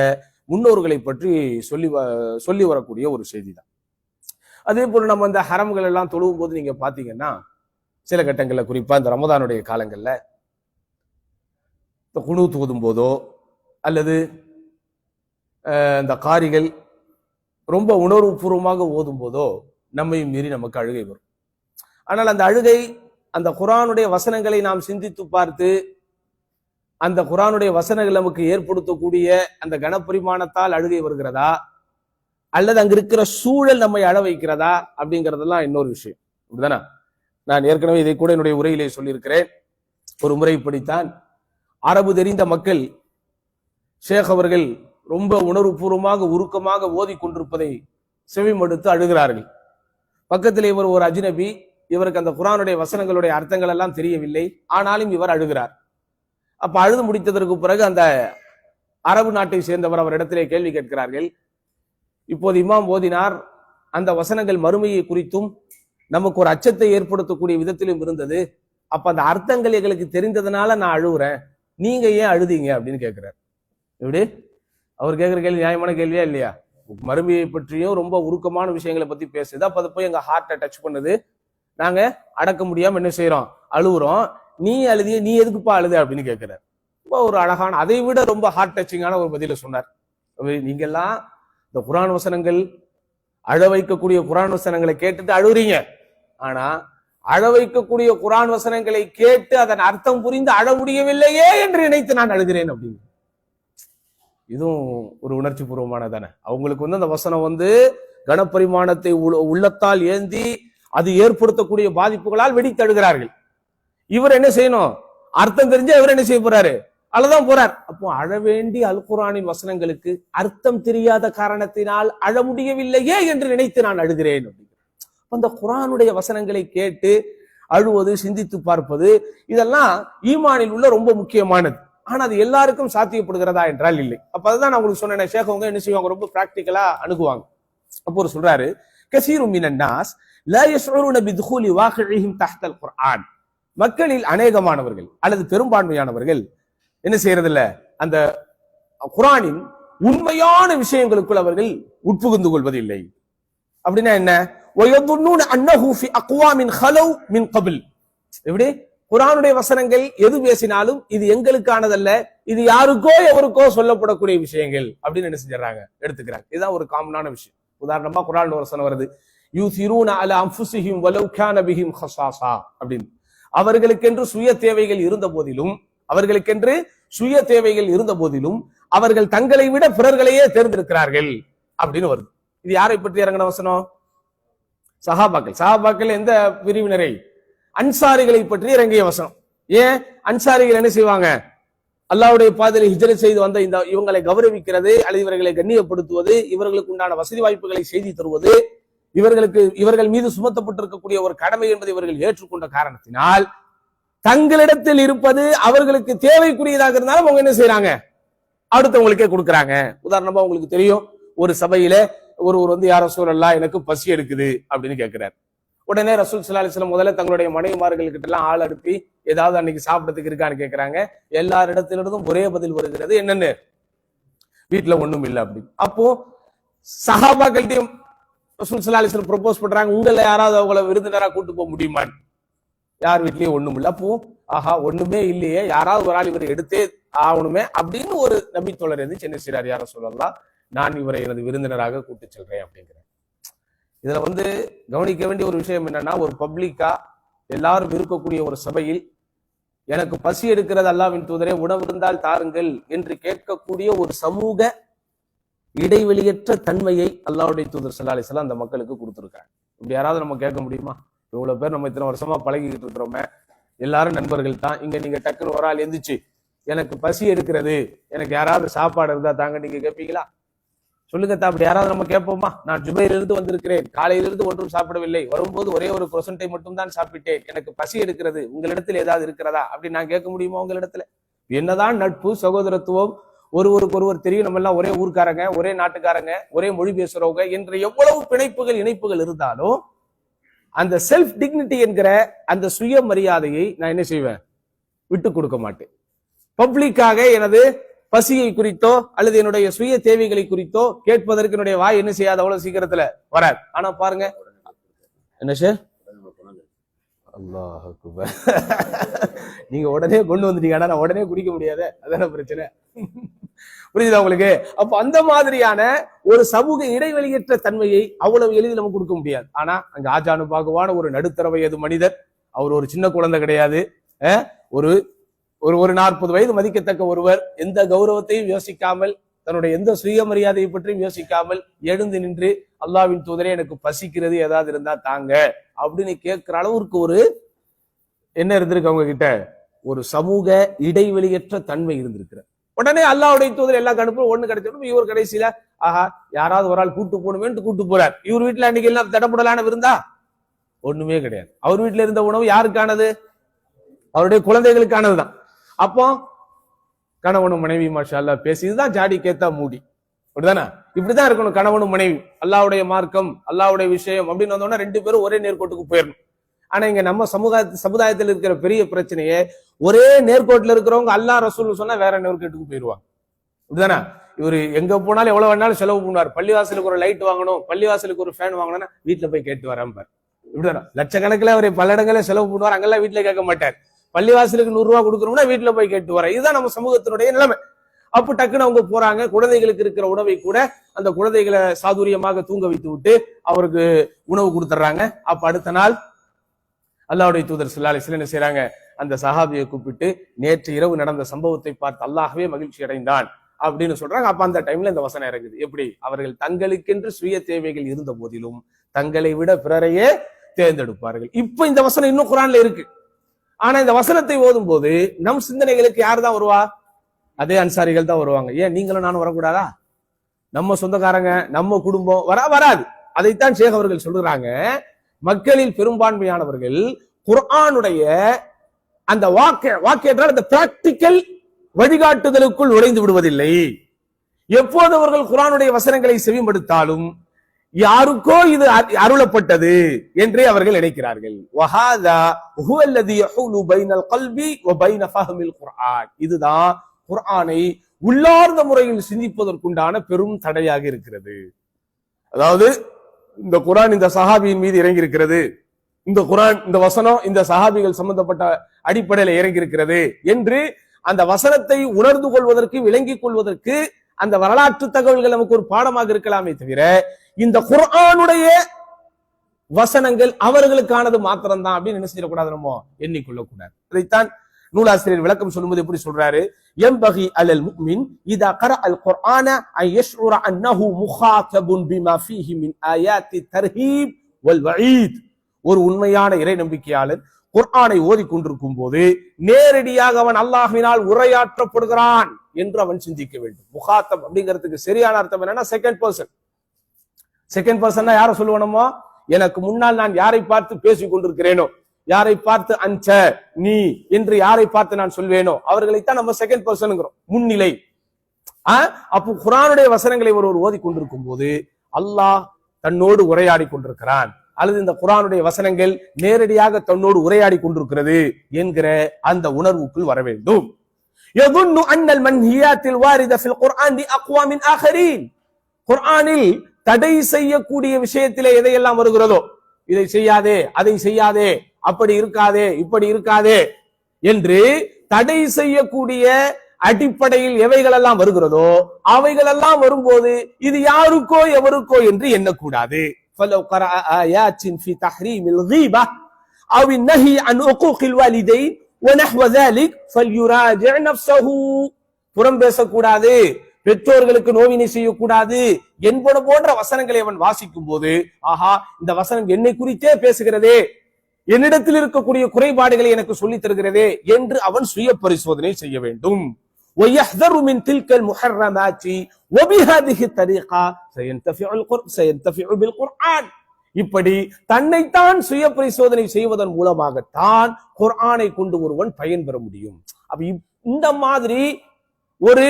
முன்னோர்களை பற்றி சொல்லி வரக்கூடிய ஒரு செய்தி தான். அதே போல நம்ம இந்த ஹரம்கள் எல்லாம் தொழுவும் போது நீங்க பாத்தீங்கன்னா சில கட்டங்கள்ல, குறிப்பா இந்த ரமதானுடைய காலங்கள்ல இந்த குனூத் ஓதும் போதோ அல்லது இந்த காரிகள் ரொம்ப உணர்வுபூர்வமாக ஓதும் போதோ நம்மையும் மீறி நமக்கு அழுகை வரும். ஆனால் அந்த அழுகை அந்த குர்ஆனுடைய வசனங்களை நாம் சிந்தித்து பார்த்து அந்த குர்ஆனுடைய வசனங்கள் நமக்கு ஏற்படுத்தக்கூடிய அந்த கனப்பரிமாணத்தால் அழுகை வருகிறதா அல்லது அங்க இருக்கிற சூழல் நம்மை அழ வைக்கிறதா அப்படிங்கிறதெல்லாம் இன்னொரு விஷயம். அப்படிதானே? நான் ஏற்கனவே இதை கூட என்னுடைய உரையிலே சொல்லியிருக்கிறேன். ஒரு முறை இப்படித்தான் அரபு தெரிந்த மக்கள் ஷேக் அவர்கள் ரொம்ப உணர்வுபூர்வமாக உருக்கமாக ஓதி கொண்டிருப்பதை செவிமடுத்து அழுகிறார்கள். பக்கத்தில் இவர் ஒரு அஜ்னபி, இவருக்கு அந்த குர்ஆனுடைய வசனங்களுடைய அர்த்தங்கள் எல்லாம் தெரியவில்லை, ஆனாலும் இவர் அழுகிறார். அப்ப அழுது முடித்ததற்கு பிறகு அந்த அரபு நாட்டை சேர்ந்தவர் அவரிடத்திலே கேள்வி கேட்கிறார்கள். இப்போது இமாம் ஓதினார், அந்த வசனங்கள் மறுமையை குறித்தும் நமக்கு ஒரு அச்சத்தை ஏற்படுத்தக்கூடிய விதத்திலும் இருந்தது. அப்ப அந்த அர்த்தங்கள் எங்களுக்கு தெரிந்ததுனால நான் அழுகுறேன், நீங்க ஏன் அழுதீங்க அப்படின்னு கேட்கிறார். எப்படி அவர் கேட்கிற கேள்வி நியாயமான கேள்வியா இல்லையா? மறுமையை பற்றியும் ரொம்ப உருக்கமான விஷயங்களை பத்தி பேசுது. அப்ப அது போய் எங்க ஹார்ட்டை டச் பண்ணுது, நாங்க அடக்க முடியாம என்ன செய்யறோம், அழுகுறோம். நீ அழுதிய, நீ எதுக்குப்பா அழுத அப்படின்னு கேட்கிறார். ரொம்ப ஒரு அழகான, அதை விட ரொம்ப ஹார்ட் டச்சிங்கான ஒரு பதில சொன்னார். நீங்கெல்லாம் இந்த குர்ஆன் வசனங்கள் அழ வைக்கக்கூடிய குர்ஆன் வசனங்களை கேட்டுட்டு அழுகுறீங்க, ஆனா அழ வைக்கக்கூடிய குர்ஆன் வசனங்களை கேட்டு அதன் அர்த்தம் புரிந்து அழ முடியவில்லையே என்று நினைத்து நான் அழுகிறேன் அப்படின்னு. இதுவும் ஒரு உணர்ச்சி பூர்வமானதானே. அவங்களுக்கு அந்த வசனம் கனப்பரிமாணத்தை உள்ளத்தால் ஏந்தி அது ஏற்படுத்தக்கூடிய பாதிப்புகளால் வெடித்தழுகிறார்கள். இவர் என்ன செய்யணும், அர்த்தம் தெரிஞ்சு இவர் என்ன செய்ய போறாரு, அழதான் போறார். அப்போ அழ வேண்டி அல் குர்ஆனின் வசனங்களுக்கு அர்த்தம் தெரியாத காரணத்தினால் அழ முடியவில்லையே என்று நினைத்து நான் அழுகிறேன். அந்த குர்ஆனுடைய வசனங்களை கேட்டு அழுவது, சிந்தித்து பார்ப்பது, இதெல்லாம் ஈமானில் உள்ள ரொம்ப முக்கியமானது. ஆனா அது எல்லாருக்கும் சாத்தியப்படுகிறதா என்றால் இல்லை. அப்ப அதுதான் நான் உங்களுக்கு சொன்னேன், ஷேഖவங்க என்ன செய்வாங்க, ரொம்ப பிராக்டிக்கலா அணுகுவாங்க. அப்போ ஒரு சொல்றாரு, கஸீரு மினன் நாஸ் லா யஷ்உருன பிதுகூலி வாகிஇஹிம் தஹ்தல் குர்ஆன். மக்களில் அநேகமானவர்கள் அல்லது பெரும்பான்மையானவர்கள் என்ன செய்யறது இல்ல, அந்த குர்ஆனின் உண்மையான விஷயங்களுக்குள் அவர்கள் உட்புகுந்து கொள்வதில்லை. அப்படின்னா என்ன, வயதுன்னூன அன்னஹு ஃபி அக்வாமின் ஹலவ் மின் கபில். எப்படி குர்ஆனுடைய வசனங்கள் எது பேசினாலும் இது எங்களுக்கானதல்ல, இது யாருக்கோ எவருக்கோ சொல்லப்படக்கூடிய விஷயங்கள் அப்படின்னு என்ன செஞ்சாங்க, எடுத்துக்கிறாங்க. இதுதான் ஒரு காமனான விஷயம். உதாரணமா குர்ஆன்ல ஒரு வசனம் வருது, யூசிரூன அலா அன்ஃபுஸிஹிம் வலவ் கான பிஹிம் ஹஸாஸா அப்படின்னு. அவர்களுக்கென்று சுய தேவைகள் இருந்த போதிலும் அவர்கள் தங்களை விட பிறர்களையே தேர்ந்தெடுக்கிறார்கள் அப்படின்னு வருது. இது யாரை பற்றி இறங்கின வசனம்? சஹாபாக்கள் எந்த பிரிவினரை? அன்சாரிகளை பற்றி இறங்கிய வசனம். ஏன் அன்சாரிகள் என்ன செய்வாங்க, அல்லாஹ்வுடைய பாதையில் ஹிஜ்ரத் செய்து வந்த இந்த இவங்களை கௌரவிக்கிறது அல்லது இவர்களை கண்ணியப்படுத்துவது, இவர்களுக்கு உண்டான வசதி வாய்ப்புகளை செய்து தருவது, இவர்கள் மீது சுமத்தப்பட்டிருக்கக்கூடிய ஒரு கடமை என்பதை இவர்கள் ஏற்றுக்கொண்ட காரணத்தினால் தங்களிடத்தில் இருப்பது அவர்களுக்கு தேவைக்குரியதாக இருந்தாலும் அவங்க என்ன செய்யறாங்க, அடுத்தவங்களுக்கே கொடுக்குறாங்க. உதாரணமா உங்களுக்கு தெரியும், ஒரு சபையில ஒருவர் யார் ரசூலல்லாஹ் எனக்கு பசி எடுக்குது அப்படின்னு கேட்கிறார். உடனே ரசூல் ஸல்லல்லாஹு அலைஹி வஸல்லம் முதல்ல தங்களுடைய மனைவிமார்கள்கிட்ட எல்லாம் ஆள் அனுப்பி ஏதாவது அன்னைக்கு சாப்பிடறதுக்கு இருக்கான்னு கேட்கிறாங்க. எல்லாரிடத்திலிருந்தும் ஒரே பதில் வருகிறது, என்னன்னு, வீட்டுல ஒண்ணும் இல்லை அப்படின்னு. அப்போ சஹாபாக்கள்கிட்டையும் ரசூல் ஸல்லல்லாஹு அலைஹி வஸல்லம் ப்ரொபோஸ் பண்றாங்க, உங்களை யாராவது அவங்கள விருந்தினரா கூட்டு போக முடியுமான்னு. யார் வீட்லயும் ஒண்ணும் இல்லை. அப்போ ஆஹா ஒண்ணுமே இல்லையே, யாராவது ஒரு ஆள் இவரை எடுத்தே ஆகணுமே அப்படின்னு ஒரு நபி தோழர் எது என்ன செய்றார், யார சொல்லலாம், நான் இவரை எனது விருந்தினராக கூட்டு செல்றேன் அப்படிங்கிறேன். இதுல கவனிக்க வேண்டிய ஒரு விஷயம் என்னன்னா, ஒரு பப்ளிக்கா எல்லாரும் இருக்கக்கூடிய ஒரு சபையில் எனக்கு பசி எடுக்கிறது, அல்லாஹ்வின் தூதரே உணவு இருந்தால் தாருங்கள் என்று கேட்கக்கூடிய ஒரு சமூக இடைவெளியற்ற தன்மையை அல்லாஹ்வுடைய தூதர் ஸல்லல்லாஹு அலைஹி வஸல்லம் அந்த மக்களுக்கு கொடுத்துருக்காங்க. இப்படி யாராவது நம்ம கேட்க முடியுமா? இவ்வளவு பேர் நம்ம இத்தனை வருஷமா பழகிக்கிட்டு இருக்கிறோமே, எல்லாரும் நண்பர்கள் தான். இங்க நீங்க டக்குன்னு ஒரு ஆள் எந்திரிச்சு எனக்கு பசி எடுக்கிறது, எனக்கு யாராவது சாப்பாடு இருந்தா தாங்க, நீங்க கேட்பீங்களா? சொல்லுங்க தான். அப்படி யாராவது நம்ம கேட்போமா? நான் ஜுபைரிலிருந்து வந்திருக்கிறேன், காலையிலிருந்து ஒன்றும் சாப்பிடவில்லை, வரும்போது ஒரே ஒரு குரோசன்ட்டை மட்டும் தான் சாப்பிட்டேன், எனக்கு பசி எடுக்கிறது, உங்களிடத்தில் ஏதாவது இருக்கிறதா அப்படி நான் கேட்க முடியுமா? உங்களிடத்துல என்னதான் நட்பு சகோதரத்துவம், ஒருவருக்கு ஒருவர் தெரியும், நம்ம எல்லாம் ஒரே ஊர்க்காரங்க, ஒரே நாட்டுக்காரங்க, ஒரே மொழி பேசுறவங்க என்ற எவ்வளவு பிணைப்புகள் இணைப்புகள் இருந்தாலும் அந்த செல்ஃப் டிக்னிட்டி என்கிற அந்த சுய மரியாதையை நான் என்ன செய்வேன்? விட்டு கொடுக்க மாட்டேன். பப்ளிக்காக எனது பசியை குறித்தோ அல்லது என்னுடைய சுய தேவைகளை குறித்தோ கேட்பதற்கு என்னுடைய வாய் என்ன செய்யாது, அவ்வளவு சீக்கிரத்துல வராது. ஆனா பாருங்க என்ன சார், அல்லாஹ் அக்பர், நீங்க உடனே கொண்டு வந்துட்டீங்க, ஆனா நான் உடனே குடிக்க முடியாது, அதான பிரச்சனை. புரியுதா உங்களுக்கு? அப்ப அந்த மாதிரியான ஒரு சமூக இடைவெளியற்ற தன்மையை அவ்வளவு எளிதில் நம்ம கொடுக்க முடியாது. ஆனா அங்க ஆஜானுபாகுவான ஒரு நடுத்தர வயது மனிதர், அவர் ஒரு சின்ன குழந்தை கிடையாது, ஒரு ஒரு 40 வயது மதிக்கத்தக்க ஒருவர், எந்த கௌரவத்தையும் யோசிக்காமல், தன்னுடைய எந்த சுயமரியாதையை பற்றியும் யோசிக்காமல் எழுந்து நின்று அல்லாஹ்வின் தூதரே எனக்கு பசிக்கிறது, ஏதாவது இருந்தா தாங்க அப்படின்னு கேட்கிற அளவுக்கு ஒரு என்ன இருந்திருக்கு அவங்க கிட்ட, ஒரு சமூக இடைவெளியற்ற தன்மை இருந்திருக்கிற. உடனே அல்லாஹ்வுடைய தூதர் எல்லா கணுப்பும் ஒண்ணு கிடைச்சிடும். இவர் கடைசியில ஆஹா யாராவது ஒரு ஆள் கூட்டு போகணுமேன்ட்டு கூட்டு போறார். இவர் வீட்டுல அன்னைக்கு எல்லாம் தடபுடலான விருந்தா? ஒண்ணுமே கிடையாது. அவர் வீட்டுல இருந்த உணவு யாருக்கானது? அவருடைய குழந்தைகளுக்கானதுதான். அப்போ கணவனும் மனைவி மாஷா அல்லாஹ் பேசி, இதுதான் ஜாடி கேத்தா மூடி, அப்படிதானே? இப்படிதான் இருக்கணும் கணவனும் மனைவி. அல்லாஹ்வுடைய மார்க்கம், அல்லாஹ்வுடைய விஷயம் அப்படின்னு வந்தோம்னா ரெண்டு பேரும் ஒரே நேர்கோட்டுக்கு போயிடணும். ஆனா இங்க நம்ம சமுதாயத்தில் இருக்கிற பெரிய பிரச்சனையே, ஒரே நேர்கோட்டில் இருக்கிறவங்க அல்லாஹ் ரசூல் சொன்னா வேற நேர்கோட்டுக்கு போயிடுவாங்க, அப்படிதானே? இவரு எங்க போனாலும் எவ்வளவு வேணாலும் செலவு பண்ணுவார். பள்ளிவாசலுக்கு ஒரு லைட் வாங்கணும், பள்ளிவாசலுக்கு ஒரு ஃபேன் வாங்கணும்னா வீட்டுல போய் கேட்டு வராம்பார், இப்படிதானே? லட்சக்கணக்கில் அவர் பல இடங்களில் செலவு பண்ணுவார், அங்கெல்லாம் வீட்டுல கேட்க மாட்டார். பள்ளிவாசலுக்கு 100 ரூபாய் கொடுக்கணும்னா வீட்டுல போய் கேட்டு வர. இதுதான் நம்ம சமூகத்தினுடைய நிலைமை. அப்ப டக்குன்னு அவங்க போறாங்க, குழந்தைகளுக்கு இருக்கிற உணவை கூட அந்த குழந்தைகளை சாதுரியமாக தூங்க வைத்து விட்டு அவருக்கு உணவு கொடுத்துட்றாங்க. அப்ப அடுத்த நாள் அல்லாஹ்வுடைய தூதர் ஸல்லல்லாஹு அலைஹி வஸல்லம் என்ன செய்றாங்க, அந்த சஹாபியை கூப்பிட்டு நேற்று இரவு நடந்த சம்பவத்தை பார்த்து அல்லாஹ்வே மகிழ்ச்சி அடைந்தான் அப்படின்னு சொல்றாங்க. அப்ப அந்த டைம்ல இந்த வசனம் இறங்குது. எப்படி? அவர்கள் தங்களுக்கென்று சுய தேவைகள் இருந்த போதிலும் தங்களை விட பிறரையே தேர்ந்தெடுப்பார்கள். இப்ப இந்த வசனம் இன்னும் குர்ஆன்ல இருக்கு. ஆனா இந்த வசனத்தை ஓதும் போது நம் சிந்தனைகளுக்கு யார் தான் வருவா? அதே அன்சாரிகள் தான் வருவாங்க. ஏன் நீங்களும் நானும் வரக்கூடாதா? நம்ம சொந்தக்காரங்க, நம்ம குடும்பம் வராது. அதைத்தான் ஷேக் அவர்கள் சொல்றாங்க. மக்களில் பெரும்பான்மையானவர்கள் குர்ஆனுடைய அந்த வாக்கியத்தால் அந்த பிராக்டிக்கல் வழிகாட்டுதலுக்குள் நுழைந்து விடுவதில்லை. எப்போது அவர்கள் குர்ஆனுடைய வசனங்களை செவிமடுத்தாலும் யாருக்கோ இது அருளப்பட்டது என்றே அவர்கள் நினைக்கிறார்கள். வஹாதா ஹுவல்லதி யஹூலு பைனல் கல்பி வ பைன ஃபஹ்மில் குர்ஆன். இதுதான் குர்ஆனை உள்ளார்ந்த முறையில் சிந்திப்பதற்குண்டான பெரும் தடையாக இருக்கிறது. அதாவது இந்த குர்ஆன் இந்த சஹாபியின் மீது இறங்கி இருக்கிறது, இந்த குர்ஆன் இந்த வசனம் இந்த சஹாபிகள் சம்பந்தப்பட்ட அடிப்படையில் இறங்கி இருக்கிறது என்று அந்த வசனத்தை உணர்ந்து கொள்வதற்கு, விளங்கிக் கொள்வதற்கு அந்த வரலாற்று தகவல்கள் நமக்கு ஒரு பாடமாக இருக்கலாமே தவிர, இந்த குர்ஆனுடைய வசனங்கள் அவர்களுக்கானது மாத்திரம்தான் அப்படின்னு என்ன செய்யக்கூடாது, நம்ம எண்ணிக்கொள்ளக்கூடாது. அதைத்தான் நூலாசிரியர் விளக்கம் சொல்லும்போது எப்படி சொல்றாரு, யம்பகி அலல் முஃமின் இதா கரஅல் குர்ஆன அன் யஷ்உர அன்னஹு முகாதபுன் பிமா ஃபீஹி மின் ஆயாத்தி தர்ஹீப் வல் வஈத். ஒரு உண்மையான இறை நம்பிக்கையாளர் குர்ஆனை ஓதிக்கொண்டிருக்கும் போது நேரடியாக அவன் அல்லாஹ்வினால் உரையாற்றப்படுகிறான் என்று அவன் சிந்திக்க வேண்டும். முகாத்தப் அப்படிங்கிறதுக்கு சரியான அர்த்தம் என்னன்னா செகண்ட் பர்சன். செகண்ட் பர்சன் யார சொல்லுவனமோ, எனக்கு முன்னால் நான் யாரை பார்த்து பேசிக் கொண்டிருக்கிறேனோ, யாரை பார்த்து அன்ச நீ என்று யாரை பார்த்து நான் சொல்வேனோ அவர்களைத்தான் நம்ம செகண்ட் பர்சன்ங்கிறோம், முன்னிலை. அப்போ குர்ஆனுடைய வசனங்களை ஒருவர் ஓதிக்கொண்டிருக்கும் போது அல்லாஹ் தன்னோடு உரையாடி கொண்டிருக்கிறான், அல்லது இந்த குர்ஆனுடைய வசனங்கள் நேரடியாக தன்னோடு உரையாடி கொண்டிருக்கிறது என்கிற அந்த உணர்வுக்குள் வர வேண்டும். يظن أن المنهيات الواردة في القرآن أقوى من آخرين. குர்ஆனில் தடை செய்யக்கூடிய விஷயத்திலே எதையெல்லாம் வருகிறதோ, இதை செய்யாதே, அதை செய்யாதே, அப்படி இருக்காதே, இப்படி இருக்காதே என்று தடை செய்யக்கூடிய அடிப்படையில் எவைகளெல்லாம் வருகிறதோ அவைகளெல்லாம் வரும்போது இது யாருக்கோ எவருக்கோ என்று எண்ணக்கூடாது. فلو قرأ آيات في تحريم الغيبة أو النهي عن حقوق الوالدين ونحو ذلك فليراجع نفسه. புறம் பேசக்கூடாது, பெற்றோர்களுக்கு நோவினை செய்யக்கூடாது என்பன போன்ற வசனங்களை அவன் வாசிக்கும் போது, ஆஹா, இந்த வசனம் என்னை குறித்தே பேசுகிறதே, என்னிடத்தில் இருக்கக்கூடிய குறைபாடுகளை எனக்கு சொல்லித் தருகிறதே என்று அவன் சுய பரிசோதனை செய்ய வேண்டும். இப்படி தன்னைத்தான் சுய பரிசோதனை செய்வதன் மூலமாகத்தான் குர்ஆனை கொண்டு ஒருவன் பயன்பெற முடியும். அப்ப இந்த மாதிரி ஒரு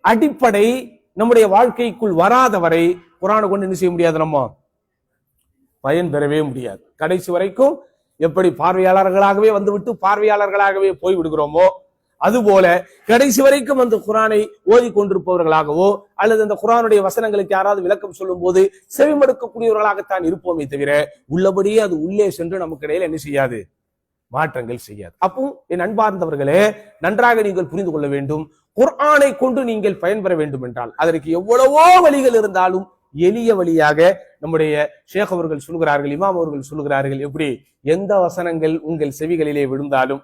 அடிப்படை நம்முடைய வாழ்க்கைக்குள் வராதவரை குர்ஆனை கொண்டு என்ன செய்ய முடியாது, நம்ம பயன் பெறவே முடியாது. கடைசி வரைக்கும் எப்படி பார்வையாளர்களாகவே வந்துவிட்டு பார்வையாளர்களாகவே போய் விடுகிறோமோ, அதுபோல கடைசி வரைக்கும் அந்த குர்ஆனை ஓதி கொண்டிருப்பவர்களாகவோ அல்லது அந்த குர்ஆனுடைய வசனங்களுக்கு யாராவது விளக்கம் சொல்லும் போது செவிமடுக்கக்கூடியவர்களாகத்தான் இருப்போமே தவிர உள்ளபடியே அது உள்ளே சென்று நமக்கு இடையில என்ன செய்யாது, மாற்றங்கள் செய்யாது. அப்போ என் அன்பார்ந்தவர்களே, நன்றாக நீங்கள் புரிந்து கொள்ள வேண்டும், குர்ஆனை கொண்டு நீங்கள் பயன்பெற வேண்டும் என்றால் அதற்கு எவ்வளவோ வழிகள் இருந்தாலும் எளிய வழியாக நம்முடைய ஷேக் அவர்கள் சொல்கிறார்கள், இமாம் அவர்கள் சொல்கிறார்கள், எப்படி எந்த வசனங்கள் உங்கள் செவிகளிலே விழுந்தாலும்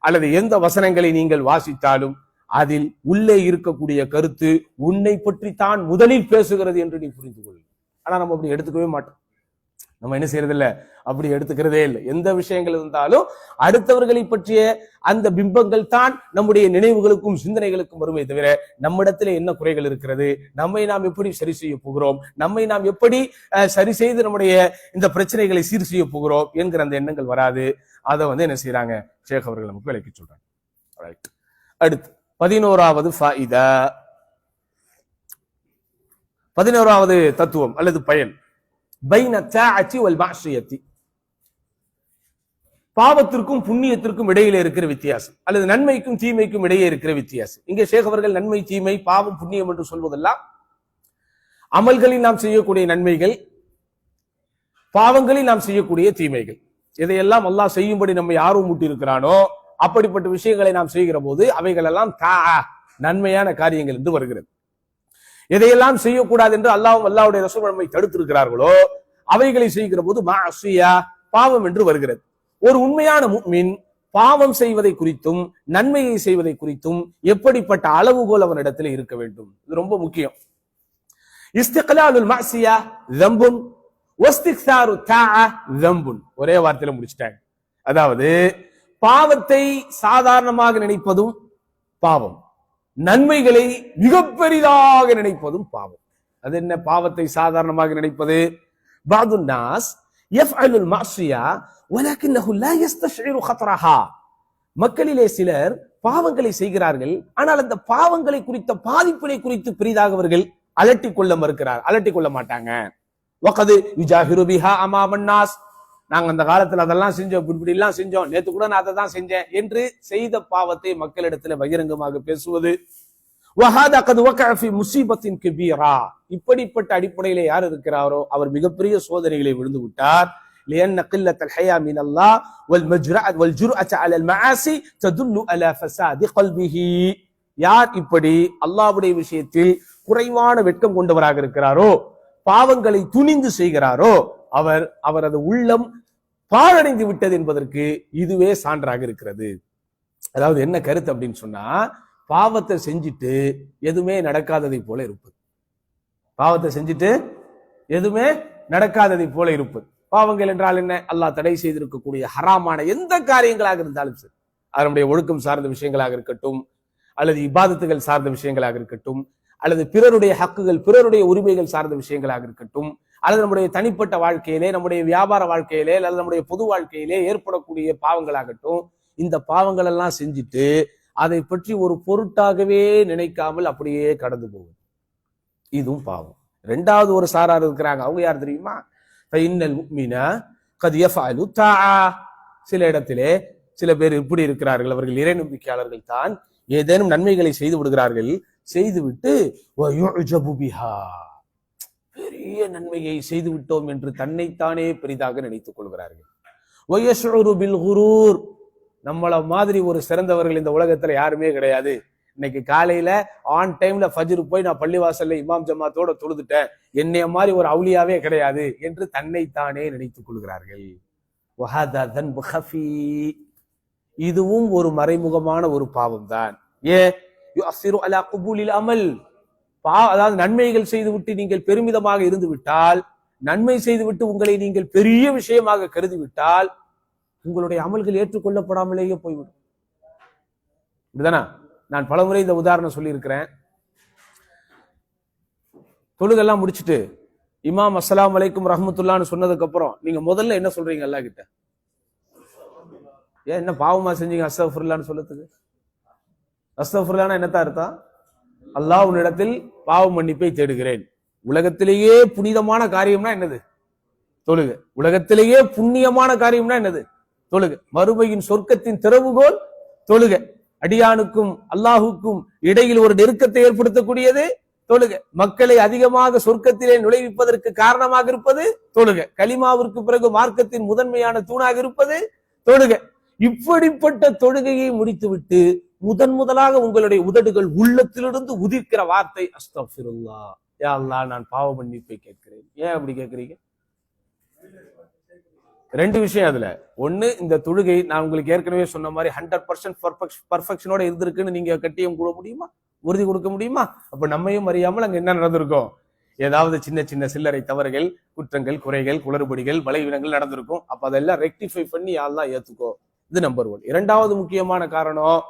அல்லது எந்த வசனங்களை நீங்கள் வாசித்தாலும் அதில் உள்ளே இருக்கக்கூடிய கருத்து உன்னை பற்றி தான் முதலில் பேசுகிறது என்று நீ புரிந்து கொள். ஆனா நம்ம அப்படி எடுத்துக்கவே மாட்டோம். நம்ம என்ன செய்யறது இல்ல, அப்படி எடுத்துக்கிறதே இல்லை. எந்த விஷயங்கள் இருந்தாலும் அடுத்தவர்களை பற்றிய அந்த பிம்பங்கள் தான் நம்முடைய நினைவுகளுக்கும் சிந்தனைகளுக்கும் வருமே தவிர நம்மிடத்துல என்ன குறைகள் இருக்கிறது, நம்மை நாம் எப்படி சரி செய்ய போகிறோம், நம்மை நாம் எப்படி சரி செய்து நம்முடைய இந்த பிரச்சனைகளை சீர் செய்ய போகிறோம் என்கிற அந்த எண்ணங்கள் வராது. அதை என்ன செய்யறாங்க, ஷேக் அவர்கள் நமக்கு விளக்கி சொல்றாங்க. அடுத்து 11வது ஃபாயிதா, 11வது தத்துவம் அல்லது பயன், பைன தாஅத்தி வல் மஅசியத்தி, பாவத்திற்கும் புண்ணியத்திற்கும் இடையிலே இருக்கிற வித்தியாசம் அல்லது நன்மைக்கும் தீமைக்கும் இடையே இருக்கிற வித்தியாசம். இங்கே ஷேக் அவர்கள் நன்மை தீமை பாவம் புண்ணியம் என்று சொல்வதெல்லாம் அமல்களில் நாம் செய்யக்கூடிய நன்மைகள், பாவங்களில் நாம் செய்யக்கூடிய தீமைகள், இதையெல்லாம் அல்லாஹ் செய்யும்படி நம்மை ஆர்வம் ஊட்டி இருக்கிறானோ அப்படிப்பட்ட விஷயங்களை நாம் செய்கிற போது அவைகள் எல்லாம் நன்மையான காரியங்கள் என்று வருகிறது. எதையெல்லாம் செய்யக்கூடாது என்று அல்லாஹ்வும் அல்லாஹ்வுடைய ரசூல் நம்மை தடுத்திருக்கிறார்களோ அவைகளை செய்கிற போது மஅசியா பாவம் என்று வருகிறது. ஒரு உண்மையான முஃமின் பாவம் செய்வதை குறித்தும் நன்மையை செய்வதை குறித்தும் எப்படிப்பட்ட அளவுகோல் அவனிடத்தில் இருக்க வேண்டும், இது ரொம்ப முக்கியம். இஸ்திக்லாலுல் மஅசியா ذنبுன் வஸ்திக்சாரு தாஅ ذنبுன், ஒரே வார்த்தையில முடிச்சிட்டாங்க. அதாவது பாவத்தை சாதாரணமாக நினைப்பதும் பாவம், நன்மைகளை மிக பெரிதாக நினைப்பதும் பாவம். அது என்ன பாவத்தை சாதாரணமாக நினைப்பது? பாதுன் நாஸ் யஃஅலுல் மஅசியா வலக்கின்னஹு லா யஸ்தஷ்இரு خطرஹா, மக்களிலே சிலர் பாவங்களை செய்கிறார்கள், ஆனால் அந்த பாவங்களை குறித்த பாதிப்பினை குறித்து பெரிதாக அவர்கள் அலட்டிக் கொள்ள மாட்டாங்க. வகது யுஜாஹிரு பிஹா அமாமன் நாஸ், நாங்க அந்த காலத்துல அதெல்லாம் செஞ்சோம், இப்படி எல்லாம் செஞ்சோம், நேத்து கூட நான் அதை தான் செஞ்சேன் என்று செய்த பாவத்தை மக்களிடத்துல பகிரங்கமாக பேசுவது. வஹாதா கத் வகஅ ஃபீ முஸீபத்தின் கபீரா, இப்படிப்பட்ட அடிப்படையிலே யார் இருக்கிறாரோ அவர் மிகப்பெரிய சோதனைகளை விழுந்து விட்டார். لأن قلة الحياء من الله والجرأة على المعاصي تدل على فساد قلبه, யார் இப்படி அல்லாஹ்வுடைய விஷயத்தில் குறைவான வெட்கம் கொண்டவராக இருக்கிறாரோ, பாவங்களை துணிந்து செய்கிறாரோ அவரது உள்ளம் பாழடைந்து விட்டது என்பதற்கு இதுவே சான்றாக இருக்கிறது. அதாவது என்ன கருத்து அப்படின்னு சொன்னா, பாவத்தை செஞ்சுட்டு எதுவுமே நடக்காததை போல இருப்பது, பாவத்தை செஞ்சுட்டு எதுவுமே நடக்காததை போல இருப்பது. பாவங்கள் என்றால் என்ன? அல்லாஹ் தடை செய்திருக்கக்கூடிய ஹராமான எந்த காரியங்களாக இருந்தாலும் சரி, அதனுடைய ஒழுக்கம் சார்ந்த விஷயங்களாக இருக்கட்டும் அல்லது இபாதத்துகள் சார்ந்த விஷயங்களாக இருக்கட்டும் அல்லது பிறருடைய ஹக்குகள் பிறருடைய உரிமைகள் சார்ந்த விஷயங்களாக இருக்கட்டும் அல்லது நம்முடைய தனிப்பட்ட வாழ்க்கையிலே நம்முடைய வியாபார வாழ்க்கையிலே அல்லது நம்முடைய பொது வாழ்க்கையிலே ஏற்படக்கூடிய பாவங்களாகட்டும், இந்த பாவங்கள் எல்லாம் செஞ்சுட்டு அதை பற்றி ஒரு பொருட்டாகவே நினைக்காமல் அப்படியே கடந்து போகும், இதுவும் பாவம். ரெண்டாவது ஒரு சாரார் இருக்கிறாங்க, அவங்க யார் தெரியுமா? ஃபைன்னல் முஃமின கத் யஃஅலு தாஆ, சில இடத்திலே சில பேர் இப்படி இருக்கிறார்கள், அவர்கள் இறை நம்பிக்கையாளர்கள் தான், ஏதேனும் நன்மைகளை செய்து விடுகிறார்கள், செய்துவிட்டு வயுஜபு பிஹா, பெரிய நன்மையை செய்து விட்டோம் என்று தன்னைத்தானே பெரிதாக நினைத்துக் கொள்கிறார்கள். வயஷ்உரு பில் குரூர், நம்மள மாதிரி ஒரு சிறந்தவர்கள் இந்த உலகத்துல யாருமே கிடையாது, இன்னைக்கு காலையில ஆன் டைம்ல ஃபஜ்ர் போய் நான் பள்ளிவாசல்ல இமாம் ஜமாத்தோட தொழுதுட்டேன், என்னைய மாதிரி ஒரு அவுலியாவே கிடையாது என்று தன்னைத்தானே நினைத்துக் கொள்கிறார்கள். வஹதா தன்பு ஹஃபீ, இதுவும் ஒரு மறைமுகமான ஒரு பாவம் தான். யுஅஸ்ஸிரு அலா குபூலில் அமல், அதாவது நன்மைகள் செய்துவிட்டு நீங்கள் பெருமிதமாக இருந்து விட்டால், நன்மை செய்துவிட்டு உங்களை நீங்கள் பெரிய விஷயமாக கருதிவிட்டால் உங்களுடைய அமல்கள் ஏற்றுக்கொள்ளப்படாமலேயே போய்விடும். இதுதானா? நான் பலமுறை இந்த உதாரணம் சொல்லி இருக்கிறேன். தொழுகெல்லாம் முடிச்சுட்டு இமாம் அஸ்ஸலாமு அலைக்கும் ரஹ்மத்துல்லான்னு சொன்னதுக்கு அப்புறம் நீங்க முதல்ல என்ன சொல்றீங்க? அல்லாஹ் கிட்ட ஏன் என்ன பாவமா செஞ்சீங்க அஸ்தக்ஃபிருல்லான்னு சொல்லத்துக்கு? அஸ்தக்ஃபிருல்லானா என்னத்தான் அர்த்தம்? அல்லாஹ் உன்னிடத்தில் பாவ மன்னிப்பை தேடுகிறேன். உலகத்திலேயே புனிதமான காரியம்னா என்னது? தொழுக. உலகத்திலேயே புண்ணியமான காரியம்னா என்னது? தொழுக. மறுமையின் சொர்க்கத்தின் திறவுகோல் தொழுக. அடியானுக்கும் அல்லாஹுக்கும் இடையில் ஒரு நெருக்கத்தை ஏற்படுத்தக்கூடியது தொழுக. மக்களை அதிகமாக சொர்க்கத்திலே நுழைவிப்பதற்கு காரணமாக இருப்பது தொழுக. கலிமாவிற்கு பிறகு மார்க்கத்தின் முதன்மையான தூணாக இருப்பது தொழுக. இப்படிப்பட்ட தொழுகையை முடித்துவிட்டு முதலாக உங்களுடைய உதடுகள் உள்ளத்திலிருந்து உதிர்க்கிற வார்த்தை அஸ்தக்ஃபிருல்லாஹ், யா அல்லாஹ் நான் பாவ மன்னிப்பை கேட்கிறேன். ஏன் அப்படி கேட்கிறீங்க? ரெண்டு விஷயம் அதுல. ஒண்ணு, இந்த தொழுகை நான் உங்களுக்கு ஏற்கனவே சொன்ன மாதிரி 100% பர்ஃபெக்ஷனோட இருந்திருக்குன்னு நீங்க கட்டியம் கூட முடியுமா? உறுதி கொடுக்க முடியுமா? அப்ப நம்மையும் அறியாமல் அங்க என்ன நடந்திருக்கும்? ஏதாவது சின்ன சின்ன சில்லறை தவறுகள், குற்றங்கள், குறைகள், குளறுபடிகள், பலவீனங்கள் நடந்திருக்கும். அப்ப அதெல்லாம் ரெக்டிஃபை பண்ணி யா அல்லாஹ் ஏத்துக்கோ. இது நம்பர் 1. இரண்டாவது முக்கியமான காரணம்,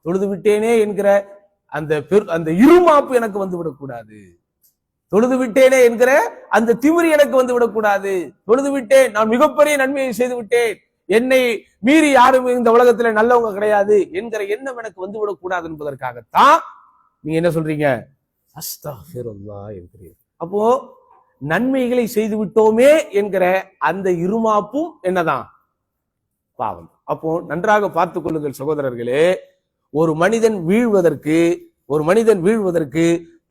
தொழுது விட்டேனே என்கிற அந்த இருமாப்பு எனக்கு வந்து விடக்கூடாது. தொழுது விட்டேனே என்கிற அந்த திமிரி எனக்கு வந்து விடக்கூடாது. தொழுது விட்டேன், நான் மிகப்பெரிய நன்மையை செய்து விட்டேன், என்னை மீறி யாரும் இந்த உலகத்துல நல்லவங்க கிடையாது என்கிற எண்ணம் எனக்கு வந்து விடக்கூடாது என்பதற்காகத்தான் நீங்க என்ன சொல்றீங்க? அஸ்தக்ஃபிருல்லாஹ் என்கிறீர்கள். அப்போ நன்மைகளை செய்து விட்டோமே என்கிற அந்த இருமாப்பும் என்னதான்? பாவம். அப்போ நன்றாக பார்த்துக் கொள்ளுங்கள் சகோதரர்களே. ஒரு மனிதன் வீழ்வதற்கு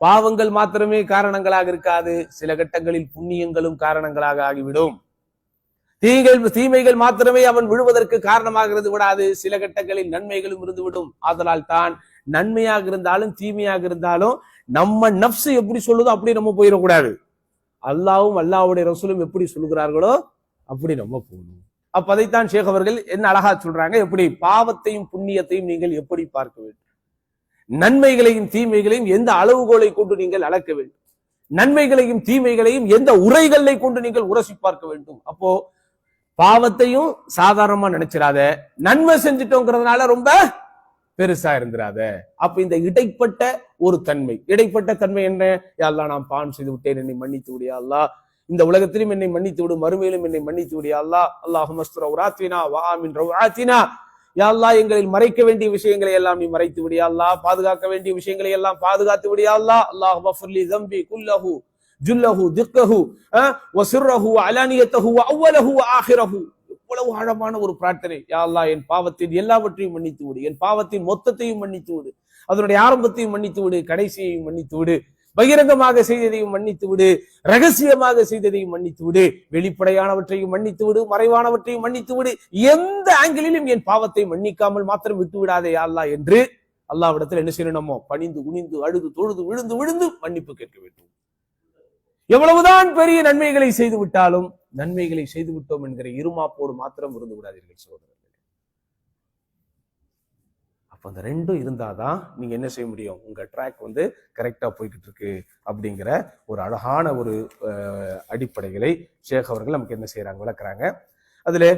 பாவங்கள் மாத்திரமே காரணங்களாக இருக்காது. சில கட்டங்களில் புண்ணியங்களும் காரணங்களாக ஆகிவிடும். தீமைகள் மாத்திரமே அவன் விழுவதற்கு காரணமாக இருந்து விடாது. சில கட்டங்களில் நன்மைகளும் இருந்துவிடும். ஆதலால் தான் நன்மையாக இருந்தாலும் தீமையாக இருந்தாலும் நம்ம நப்சு எப்படி சொல்லுதோ அப்படி நம்ம போயிடக்கூடாது. அல்லாஹ்வும் அல்லாஹ்வுடைய ரசூலும் எப்படி சொல்லுகிறார்களோ அப்படி நம்ம போகணும். அப்ப அதைத்தான் ஷேக் அவர்கள் என்ன அழகா சொல்றாங்க. எப்படி பாவத்தையும் புண்ணியத்தையும் நீங்கள் எப்படி பார்க்க வேண்டும், நன்மைகளையும் தீமைகளையும் எந்த அளவுகோலை கொண்டு நீங்கள் அளக்க வேண்டும், நன்மைகளையும் தீமைகளையும் எந்த உரைகளை கொண்டு நீங்கள் உரசி பார்க்க வேண்டும். அப்போ பாவத்தையும் சாதாரணமா நினைச்சிடாத, நன்மை செஞ்சுட்டோங்கிறதுனால ரொம்ப பெருசா இருந்துராத. அப்ப இந்த இடைப்பட்ட ஒரு தன்மை, இடைப்பட்ட தன்மை என்ன? யா அல்லாஹ் நான் பாவம் செய்து விட்டேன், என்னை மன்னித்து விடு யா அல்லாஹ், இந்த உலகத்திலும் என்னை மன்னித்து விடு, மறுமையிலும் என்னை மன்னித்து விடு யா அல்லாஹ், அல்லாஹும்ம அஸ்துர் ஔராத்தினா வ ஆமின் ரவ்ஆத்தினா, யா அல்லாஹ் எங்களில் மறைக்க வேண்டிய விஷயங்களை எல்லாம் நீ மறைத்து விடு யா அல்லாஹ், பாதுகாக்க வேண்டிய விஷயங்களை எல்லாம் பாதுகாத்து விடு யா அல்லாஹ், அல்லாஹும்ம ஃபிர்லி ஸம்பி குல்லஹு ஜுல்லஹு திக்கஹு வ சிர்ரஹு வ அலானியத்தஹு வ அவ்வலஹு வ ஆகிரஹு. எவ்வளவு ஆழமான ஒரு பிரார்த்தனை. யா அல்லாஹ் என் பாவத்தின் எல்லாவற்றையும் மன்னித்து விடு, என் பாவத்தின் மொத்தத்தையும் மன்னித்து விடு, அதனுடைய ஆரம்பத்தையும் மன்னித்து விடு, கடைசியையும் மன்னித்து விடு, பகிரங்கமாக செய்ததையும் மன்னித்து விடு, ரகசியமாக செய்ததையும் மன்னித்து விடு, வெளிப்படையானவற்றையும் மன்னித்து விடு, மறைவானவற்றையும் மன்னித்து விடு, எந்த ஆங்கிளிலும் என் பாவத்தை மன்னிக்காமல் மாத்திரம் விட்டு விடாதே யா அல்லாஹ் என்று அல்லாஹ்விடத்தில் என்ன செய்யணுமோ பணிந்து குனிந்து அழுது தொழுது விழுந்து விழுந்து மன்னிப்பு கேட்க வேண்டும். எவ்வளவுதான் பெரிய நன்மைகளை செய்து விட்டாலும் நன்மைகளை செய்து விட்டோம் என்கிற இருமாப்போடு மாத்திரம் இருந்து விடாதீர்கள் சகோதரர்களே. அப்ப அந்த ரெண்டும் இருந்தாதான் நீங்க என்ன செய்ய முடியும், உங்க ட்ராக் கரெக்டா போய்கிட்டு இருக்கு அப்படிங்கிற ஒரு அழகான ஒரு அடிப்படைகளை ஷேக் அவர்கள் நமக்கு என்ன செய்யறாங்க, விளக்குறாங்க. அதுல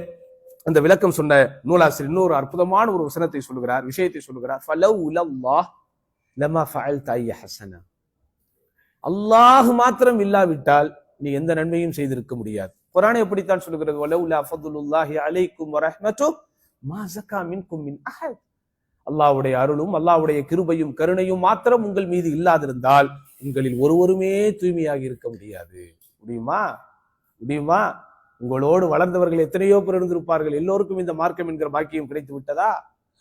அந்த விளக்கம் சொன்ன நூலாசிரியர் இன்னொரு அற்புதமான ஒரு வசனத்தை சொல்லுகிறார், விஷயத்தை சொல்லுகிறார். அல்லாஹ் மாத்திரம் இல்லாவிட்டால் நீ எந்த நன்மையும் செய்திருக்க முடியாது. குர்ஆன் எப்படித்தான் சொல்லுகிறது, வலவுலா ஃபதுலுல்லாஹி அலைக்கும் வரஹ்மத்துஹு மா ஸக்கா மின்கும் மின் அஹத். அல்லாஹ்வுடைய அருளும் அல்லாஹ்வுடைய கிருபையும் கருணையும் மாத்திரம் உங்கள் மீது இல்லாதிருந்தால் உங்களில் ஒருவருமே தூய்மையாகி இருக்க முடியாது. முடியுமா? உங்களோடு வளர்ந்தவர்கள் எத்தனையோ பேர் இருந்திருப்பார்கள், எல்லோருக்கும் இந்த மார்க்கம் என்கிற பாக்கியம் கிடைத்து விட்டதா?